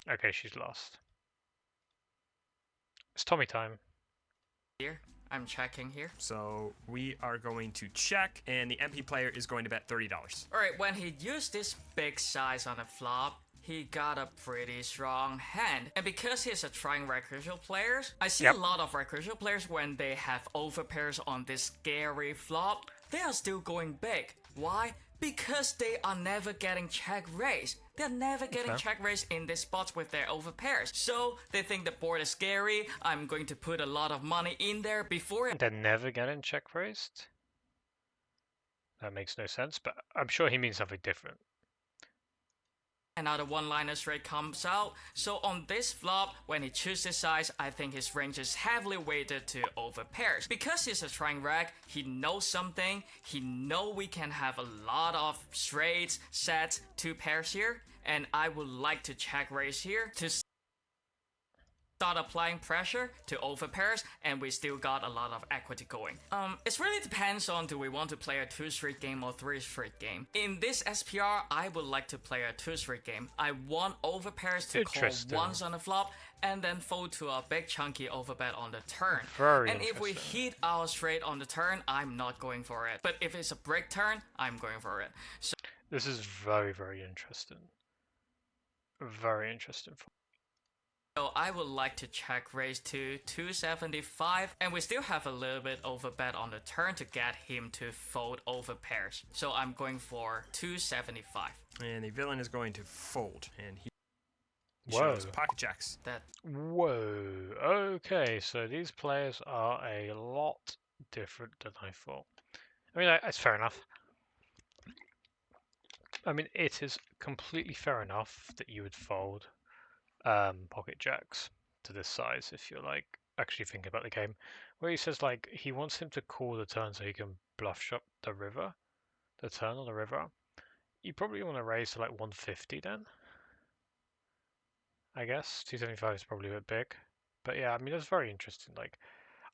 Speaker 1: Okay, she's lost. It's Tommy time.
Speaker 4: Here, I'm checking here.
Speaker 2: So we are going to check, and the MP player is going to bet $30.
Speaker 4: Alright, when he used this big size on the flop, he got a pretty strong hand. And because he's a trying recursive player, I see
Speaker 1: Yep.
Speaker 4: a lot of recursive players when they have overpairs on this scary flop, they are still going big. Why? Because they are never getting check raised. They're never getting check raised in these spots with their overpairs. So they think the board is scary. I'm going to put a lot of money in there before
Speaker 1: They're never getting check raised. That makes no sense, but I'm sure he means something different.
Speaker 4: another one-liner straight comes out. So on this flop, when he chooses size, I think his range is heavily weighted to overpairs. Because he's a trying rack, he knows something. He know we can have a lot of straights, sets, 2 pairs here. And I would like to check raise here to start applying pressure to overpairs, and we still got a lot of equity going. It really depends on do we want to play a 2-street game or 3-street game. In this SPR, I would like to play a 2-street game. I want overpairs to call once on the flop, and then fold to a big chunky overbet on the turn. And if we hit our straight on the turn, I'm not going for it. But if it's a break turn, I'm going for it. So
Speaker 1: this is very, very interesting. Very interesting.
Speaker 4: So I would like to check raise to 275, and we still have a little bit overbet on the turn to get him to fold over pairs. So I'm going for 275.
Speaker 2: And the villain is going to fold, and he shows pocket jacks.
Speaker 1: Whoa. Okay, so these players are a lot different than I thought. I mean, that's fair enough. I mean, it is completely fair enough that you would fold pocket jacks to this size if you're like actually thinking about the game. Where he says like he wants him to call the turn so he can bluff shot the river, the turn on the river. You probably want to raise to like 150 then. I guess 275 is probably a bit big, but yeah, I mean that's very interesting. Like,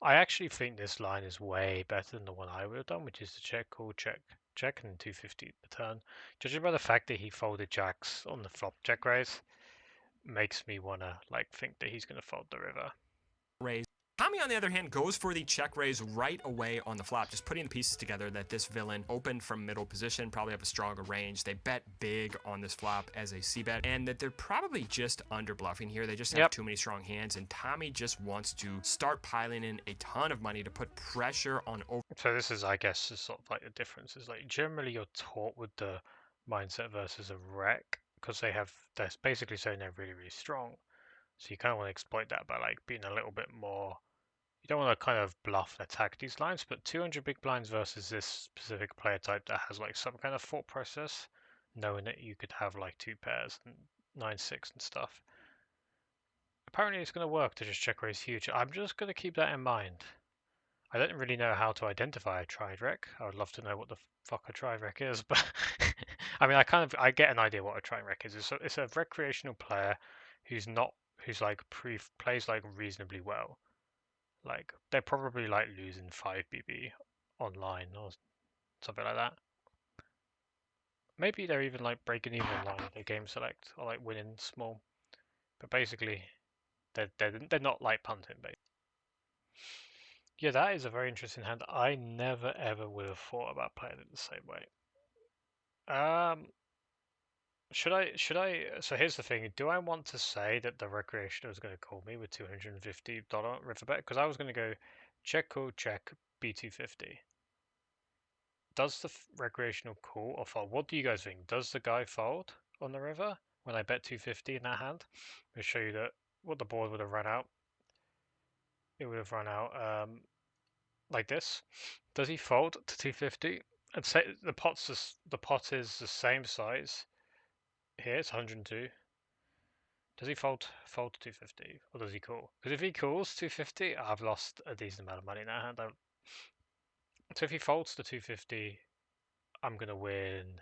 Speaker 1: I actually think this line is way better than the one I would have done, which is the check, call, check, check, and 250 the turn. Judging by the fact that he folded jacks on the flop check raise, makes me wanna like think that he's gonna fold the river.
Speaker 2: Raise. Tommy, on the other hand, goes for the check raise right away on the flop, just putting the pieces together that this villain opened from middle position, probably have a stronger range. They bet big on this flop as a c-bet, and that they're probably just under bluffing here. They just have too many strong hands, and Tommy just wants to start piling in a ton of money to put pressure on over.
Speaker 1: So this is, I guess, is sort of like the difference. Is like generally you're taught with the mindset versus a rec, because they're basically saying they're really, really strong. So you kind of want to exploit that by like being a little bit more. You don't want to kind of bluff and attack these lines, but 200 big blinds versus this specific player type that has like some kind of thought process, knowing that you could have like 2 pairs and 9-6 and stuff. Apparently it's going to work to just check raise huge. I'm just going to keep that in mind. I don't really know how to identify a tried rec. I would love to know what the fuck a tried rec is, but I mean, I get an idea what a tried rec is. It's a recreational player who's like plays like reasonably well. Like they're probably like losing 5 BB online or something like that. Maybe they're even like breaking even online at the game select or like winning small. But basically, they're not like punting. Basically. Yeah, that is a very interesting hand. I never ever would have thought about playing it the same way. Should I? So here's the thing. Do I want to say that the recreational is going to call me with $250 river bet? Because I was going to go check call check B250. Does the recreational call or fold? What do you guys think? Does the guy fold on the river when I bet 250 in that hand? I'll show you that what the board would have run out. It would have run out like this. Does he fold to 250? And say the pot is the same size. Here it's 102. Does he fold to 250 or does he call? Because if he calls 250, I've lost a decent amount of money in that hand. So if he folds to 250, I'm gonna win.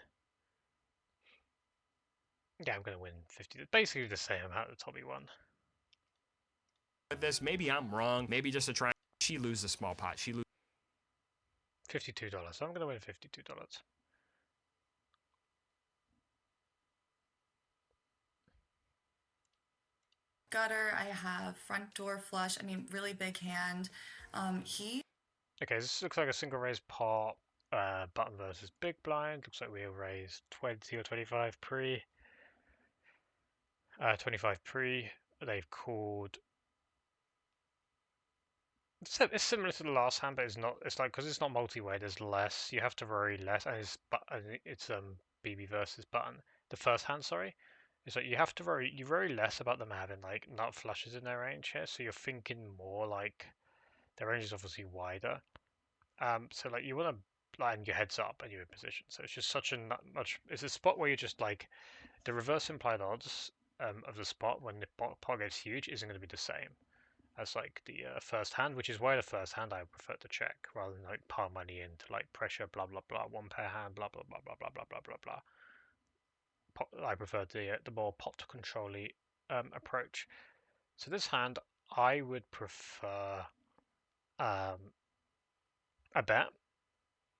Speaker 1: Yeah, I'm gonna win 50. Basically the same amount the Tommy won.
Speaker 2: With this, maybe I'm wrong. Maybe just a try. She loses a small pot. She loses
Speaker 1: $52. So I'm gonna win $52.
Speaker 3: Gutter, I have front door flush. I mean, really big hand. He
Speaker 1: Okay, this looks like a single raise pot. Button versus big blind. Looks like we'll raise 20 or 25 pre. 25 pre. They've called. It's similar to the last hand, but it's not. It's like because it's not multi-way. There's less. You have to worry less, and it's BB versus button. The first hand, sorry. It's like you worry less about them having like nut flushes in their range here, so you're thinking more like their range is obviously wider. So like you want to line your heads up and you're in position. So it's just such a much. It's a spot where you're just like the reverse implied odds of the spot when the pot gets huge isn't going to be the same as like the first hand, which is why the first hand I prefer to check rather than like pile money into like pressure, blah blah blah, one pair hand, blah blah blah blah blah blah blah blah blah. I prefer the more pot control-y approach. So this hand, I would prefer a bet.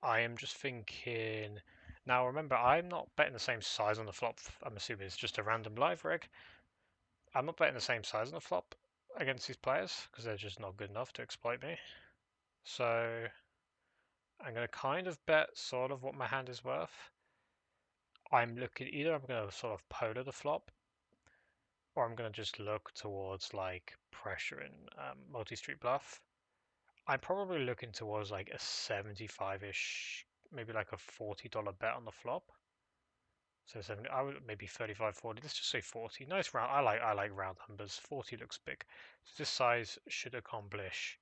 Speaker 1: I am just thinking. Now remember, I'm not betting the same size on the flop. I'm assuming it's just a random live rig. I'm not betting the same size on the flop against these players because they're just not good enough to exploit me. So I'm going to kind of bet sort of what my hand is worth. I'm looking either I'm going to sort of polar the flop or I'm going to just look towards like pressure in multi-street bluff. I'm probably looking towards like a 75-ish, maybe like a $40 bet on the flop. So 70, I would maybe 35, 40. Let's just say 40. Nice round. I like round numbers. 40 looks big. So this size should accomplish.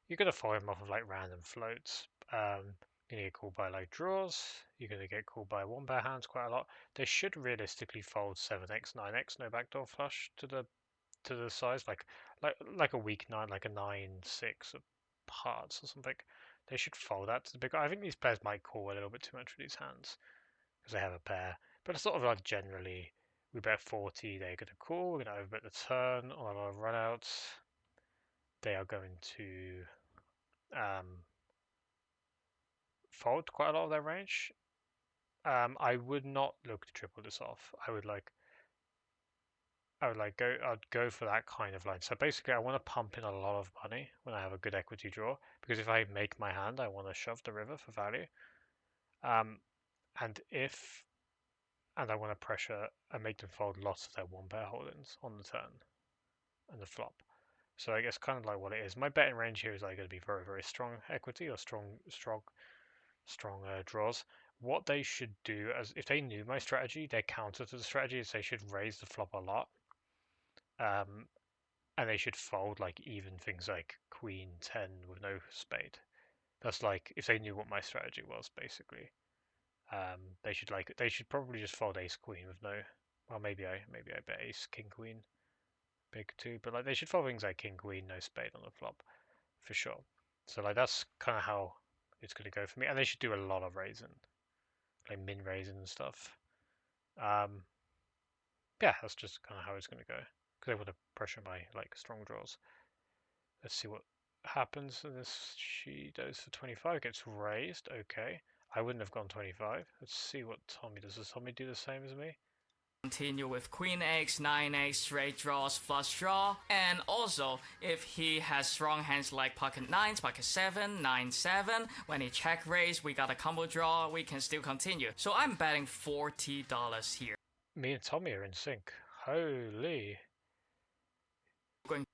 Speaker 1: You're gonna follow him off of like random floats. You're gonna get called by like draws. You're gonna get called by one pair hands quite a lot. They should realistically fold 7x, 9x, no backdoor flush to the size like a weak nine, like a 9-6 of hearts or something. They should fold that to the big. I think these players might call a little bit too much for these hands because they have a pair. But it's sort of like generally, we bet 40, they're going to call, we're going to overbet the turn on a lot of runouts. They are going to fold quite a lot of their range. I would not look to triple this off. I'd go for that kind of line. So basically, I want to pump in a lot of money when I have a good equity draw because if I make my hand, I want to shove the river for value. And if and I want to pressure and make them fold lots of their one pair holdings on the turn and the flop. So I guess kind of like what it is. My betting range here is like going to be very, very strong equity or strong draws. What they should do, as if they knew my strategy, their counter to the strategy is they should raise the flop a lot, and they should fold like even things like queen 10 with no spade. That's like if they knew what my strategy was, basically. They should probably just fold ace queen with no. Well, maybe I bet ace king queen big too, but like they should fold things like king queen no spade on the flop for sure. So like that's kind of how it's gonna go for me, and they should do a lot of raising, like min raising and stuff. Yeah, that's just kind of how it's gonna go because they want to pressure my like strong draws. Let's see what happens in this. She goes for 25, gets raised. Okay. I wouldn't have gone 25. Let's see what Tommy does. Does Tommy do the same as me?
Speaker 4: Continue with queen x, 9x, straight draws, flush draw, and also if he has strong hands like pocket 9s, pocket 7, 9, 7, when he check raise, we got a combo draw, we can still continue. So I'm betting $40 here.
Speaker 1: Me and Tommy are in sync. Holy.
Speaker 4: Going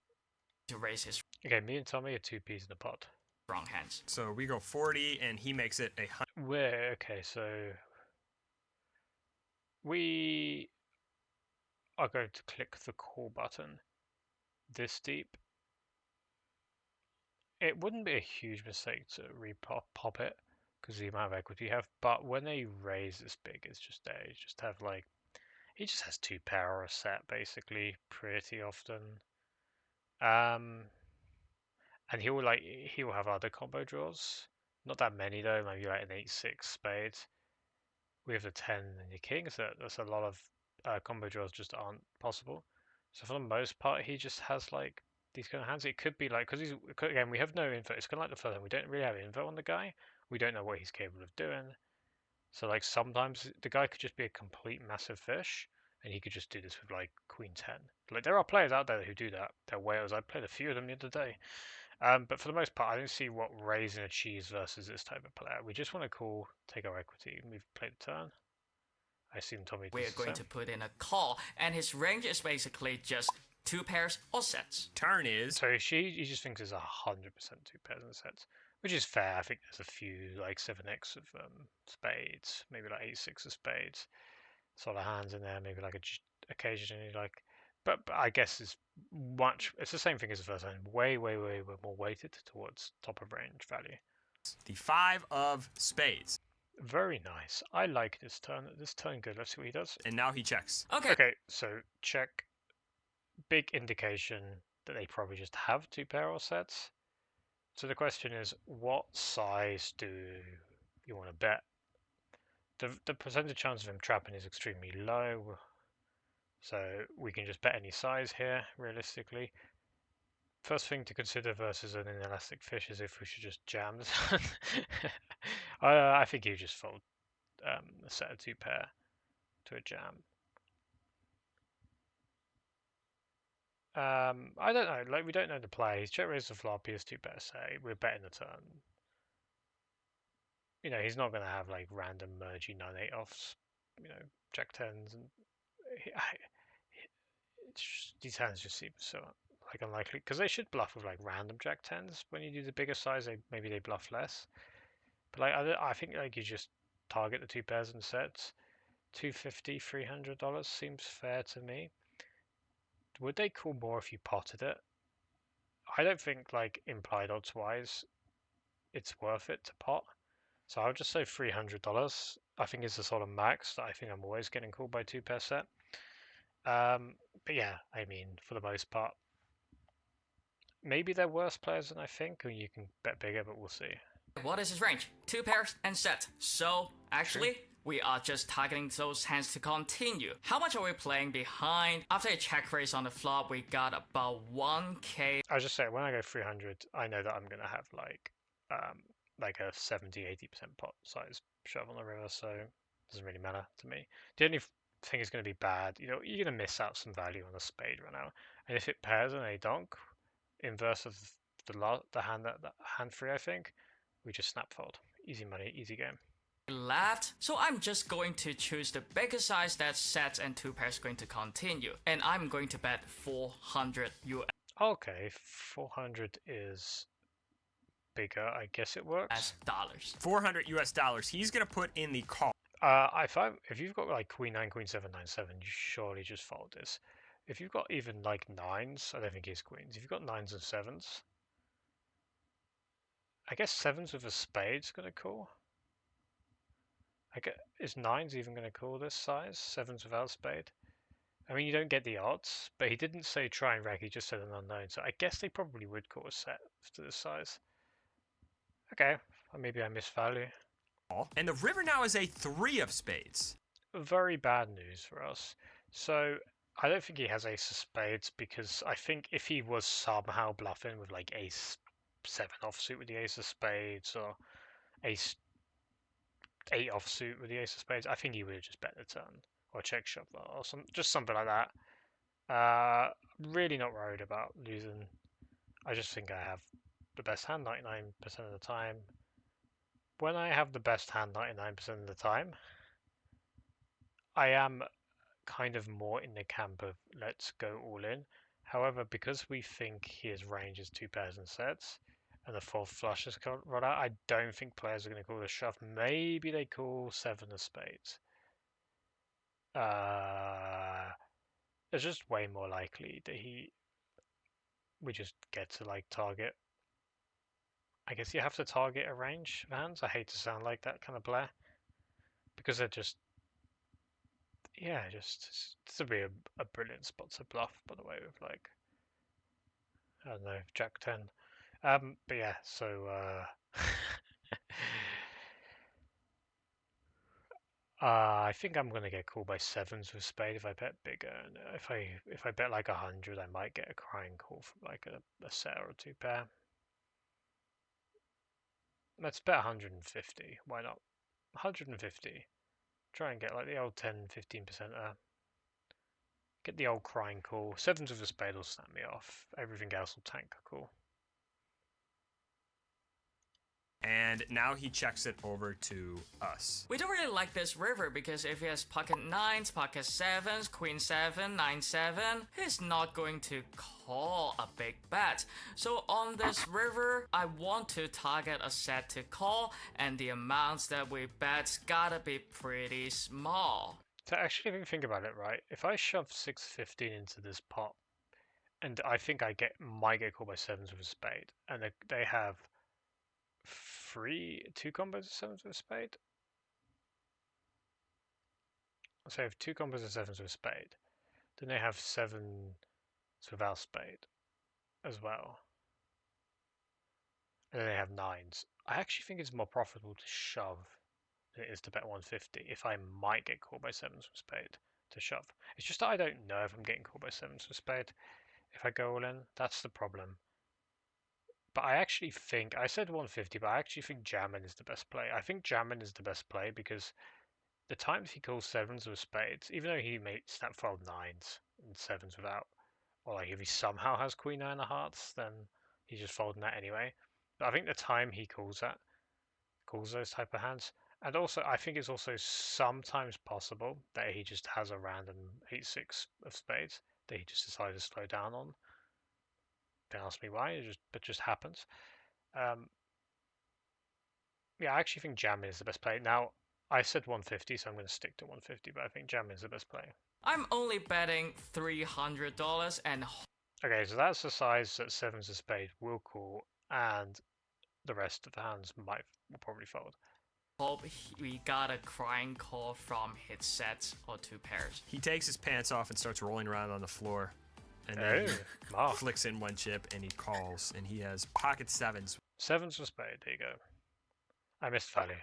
Speaker 4: to raise his
Speaker 1: Okay, me and Tommy are two peas in a pod.
Speaker 4: strong hands.
Speaker 2: So we go 40, and he makes it 100.
Speaker 1: Okay, so we are going to click the call button this deep. It wouldn't be a huge mistake to pop it because the amount of equity you have, but when they raise this big, it's just there. You just have like, he just has 2 pair or a set basically pretty often. And he will have other combo draws. Not that many though, maybe like an 8-6 spade. We have the 10 and the king, so that's a lot of combo draws just aren't possible. So for the most part, he just has like these kind of hands. It could be like, because again, we have no info. It's kind of like the first time. We don't really have info on the guy. We don't know what he's capable of doing. So like sometimes the guy could just be a complete massive fish, and he could just do this with like queen 10. Like there are players out there who do that. They're whales. I played a few of them the other day. But for the most part, I don't see what raising a cheese versus this type of player. We just want to call, take our equity. We've played the turn. I assume Tommy does
Speaker 4: We're
Speaker 1: the
Speaker 4: going
Speaker 1: same.
Speaker 4: to put in a call, and his range is basically just 2 pairs or sets.
Speaker 2: Turn is.
Speaker 1: So he just thinks there's 100% 2 pairs in the sets, which is fair. I think there's a few like 7x of spades, maybe like 8-6 of spades, sort of hands in there, maybe like occasionally like. But I guess it's the same thing as the first time. Way more weighted towards top of range value.
Speaker 2: The 5 of spades.
Speaker 1: Very nice. I like this turn. This turn good. Let's see what he does.
Speaker 2: And now he checks.
Speaker 1: Okay, so check. Big indication that they probably just have 2 pair or sets. So the question is, what size do you want to bet? The percentage chance of him trapping is extremely low. So we can just bet any size here, realistically. First thing to consider versus an inelastic fish is if we should just jam this. I think you just fold a set of 2 pair to a jam. I don't know. Like we don't know the play. He's check raised the flop. He has 2 pair say. We're betting the turn. You know, he's not going to have like random mergy 9-8 offs. You know, jack 10s and these hands just seem so like unlikely because they should bluff with like random jack 10s. When you do the bigger size, maybe they bluff less. But like I think like you just target the 2 pairs and sets. $250, $300 seems fair to me. Would they call more if you potted it? I don't think like implied odds wise it's worth it to pot. So I'll just say $300. I think is the sort of max that I think I'm always getting called by 2 pair set. But yeah, I mean, for the most part, maybe they're worse players than I think, or you can bet bigger, but we'll see.
Speaker 4: What is his range? 2 pairs and set. So actually, we are just targeting those hands to continue. How much are we playing behind? After a check raise on the flop, we got about 1k.
Speaker 1: I was just saying, when I go 300, I know that I'm gonna have like a 70-80% pot size shove on the river, so it doesn't really matter to me. The only thing is going to be bad, you know, you're going to miss out some value on a spade right now, and if it pairs on a donk, inverse of the hand that hand free, I think we just snap fold. Easy money, easy game.
Speaker 4: Left, so I'm just going to choose the bigger size that sets and 2 pairs going to continue, and I'm going to bet 400 US.
Speaker 1: Okay, 400 is bigger. I guess it works.
Speaker 4: Dollars.
Speaker 2: 400 US dollars. He's gonna put in the call.
Speaker 1: If you've got like queen 9, queen 7, 9, 7, you surely just fold this. If you've got even like 9s, I don't think he has queens. If you've got 9s and 7s, I guess 7s with a spade's gonna call. Is 9s even gonna call this size? 7s without spade? I mean, you don't get the odds, but he didn't say try and wreck, he just said an unknown. So I guess they probably would call a set to this size. Okay, or maybe I missed value.
Speaker 2: And the river now is a 3 of spades.
Speaker 1: Very bad news for us. So I don't think he has ace of spades because I think if he was somehow bluffing with like ace 7 offsuit with the ace of spades or ace 8 offsuit with the ace of spades, I think he would have just bet the turn or check shove or just something like that. Really not worried about losing. I just think I have the best hand 99% of the time. When I have the best hand 99% of the time, I am kind of more in the camp of let's go all in. However, because we think his range is 2 pairs and sets, and the 4th flush is run out, I don't think players are going to call the shove. Maybe they call 7 of spades. It's just way more likely that we just get to like target. I guess you have to target a range of hands. I hate to sound like that kind of player because they're just it's to be a brilliant spot to bluff. By the way, with like I don't know Jack 10. But yeah, so I think I'm gonna get called by sevens with spade if I bet bigger. And if I bet like 100, I might get a crying call from like a set or a 2 pair. Let's bet 150. Why not? 150. Try and get like the old 10-15% get the old crying call. Sevens with a spade will snap me off. Everything else will tank a call.
Speaker 2: And now he checks it over to us.
Speaker 4: We don't really like this river because if he has pocket 9s, pocket 7s, queen 7, 9 7, he's not going to call a big bet. So on this river, I want to target a set to call, and the amounts that we bet's gotta be pretty small.
Speaker 1: So actually, if you think about it, right, if I shove 615 into this pot, and I think I might get called by sevens with a spade, and they have two combos of sevens with a spade. So I have 2 combos of sevens with a spade. Then they have sevens without spade as well. And then they have 9s. I actually think it's more profitable to shove than it is to bet 150 if I might get called by sevens with spade to shove. It's just that I don't know if I'm getting called by sevens with spade if I go all in. That's the problem. But I actually think, I said 150, but I actually think jamming is the best play. I think jamming is the best play because the times he calls sevens with spades, even though he may snap fold 9s and 7s without, or like if he somehow has queen 9 of hearts, then he's just folding that anyway. But I think the time he calls those type of hands, and also I think it's also sometimes possible that he just has a random 8-6 of spades that he just decided to slow down on. Don't ask me why, it just happens. Yeah, I actually think jamming is the best play. Now, I said 150, so I'm going to stick to 150, but I think jamming is the best play.
Speaker 4: I'm only betting $300 and
Speaker 1: Okay, so that's the size that sevens of spade will call, and the rest of the hands will probably fold.
Speaker 4: hope we got a crying call from his sets or 2 pairs.
Speaker 2: He takes his pants off and starts rolling around on the floor. And then he
Speaker 1: Mark.
Speaker 2: flicks in 1 chip and he calls. And he has pocket 7s.
Speaker 1: Sevens of spade, there you go. I missed value.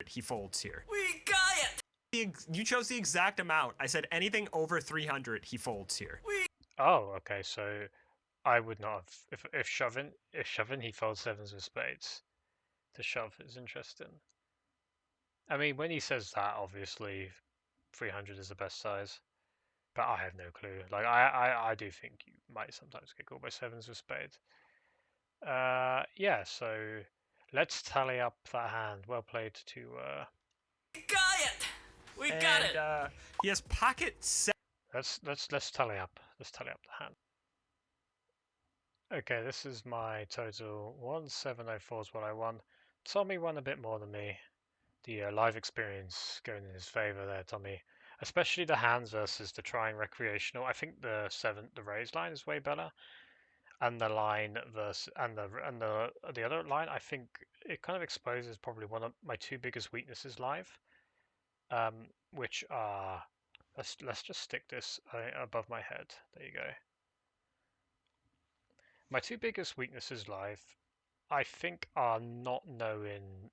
Speaker 2: He folds here.
Speaker 4: We got it!
Speaker 2: You chose the exact amount. I said anything over 300, he folds here.
Speaker 1: Oh, okay, so I would not have, if shoving he folds sevens of spades. To shove is interesting. I mean, when he says that, obviously 300 is the best size, but I have no clue. Like, I do think you might sometimes get called by sevens with spades. Yeah, so let's tally up that hand. Well played to,
Speaker 4: We got it! We got it!
Speaker 2: He has pocket 7.
Speaker 1: let's tally up. Let's tally up the hand. Okay, this is my total. 1704 is what I won. Tommy won a bit more than me. The live experience going in his favor there, Tommy. Especially the hands versus the trying recreational. I think the raise line is way better, and the line versus and the other line. I think it kind of exposes probably one of my 2 biggest weaknesses live, which are let's just stick this above my head. There you go. My 2 biggest weaknesses live, I think, are not knowing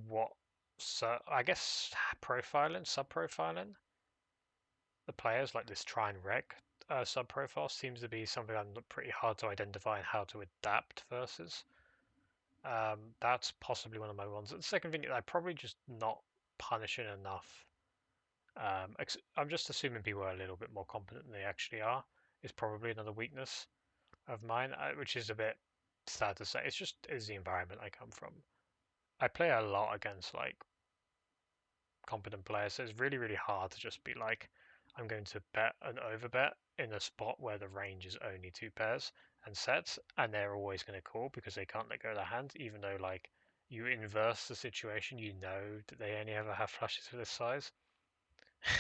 Speaker 1: what, so I guess profiling, sub-profiling. the players, like this try and wreck sub profile, seems to be something I'm pretty hard to identify and how to adapt versus. That's possibly one of my ones. The second thing, I'm probably just not punishing enough. I'm just assuming people are a little bit more competent than they actually are. Is probably another weakness of mine, which is a bit sad to say. It's the environment I come from. I play a lot against like competent players, so it's really really hard to just be like, I'm going to bet an overbet in a spot where the range is only 2 pairs and sets, and they're always going to call because they can't let go of their hand, even though like you inverse the situation, you know that they only ever have flushes of this size.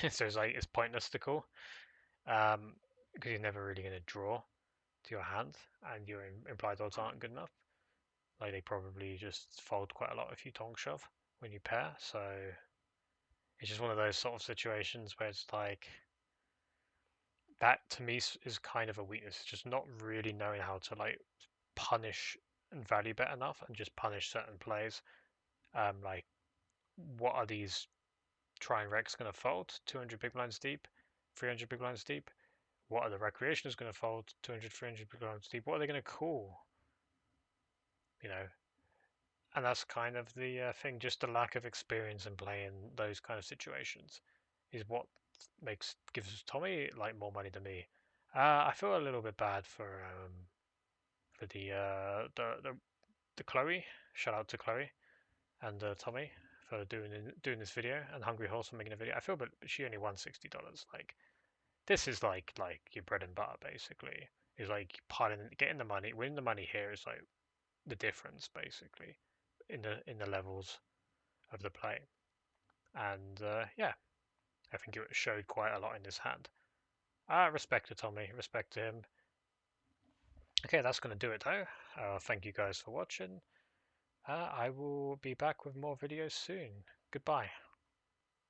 Speaker 1: So it's like it's pointless to call, because you're never really going to draw to your hand, and your implied odds aren't good enough. Like they probably just fold quite a lot if you tongue shove when you pair. So it's just one of those sort of situations where it's like that to me is kind of a weakness. Just not really knowing how to like punish and value bet enough, and just punish certain plays. Like what are these try and wrecks going to fold? 200 big blinds deep, 300 big blinds deep. What are the recreationals going to fold? 200, 300 big blinds deep. What are they going to call? You know, and that's kind of the thing. Just the lack of experience in playing those kind of situations is what gives Tommy like more money than me. I feel a little bit bad for the Chloe. Shout out to Chloe and Tommy for doing this video, and Hungry Horse for making a video. I feel, but she only won $60. Like this is like your bread and butter basically. Is like getting the money, winning the money here is like the difference basically in the levels of the play. And yeah, I think it showed quite a lot in this hand. Respect to Tommy, respect to him. Okay, that's going to do it though. Thank you guys for watching. I will be back with more videos soon. Goodbye.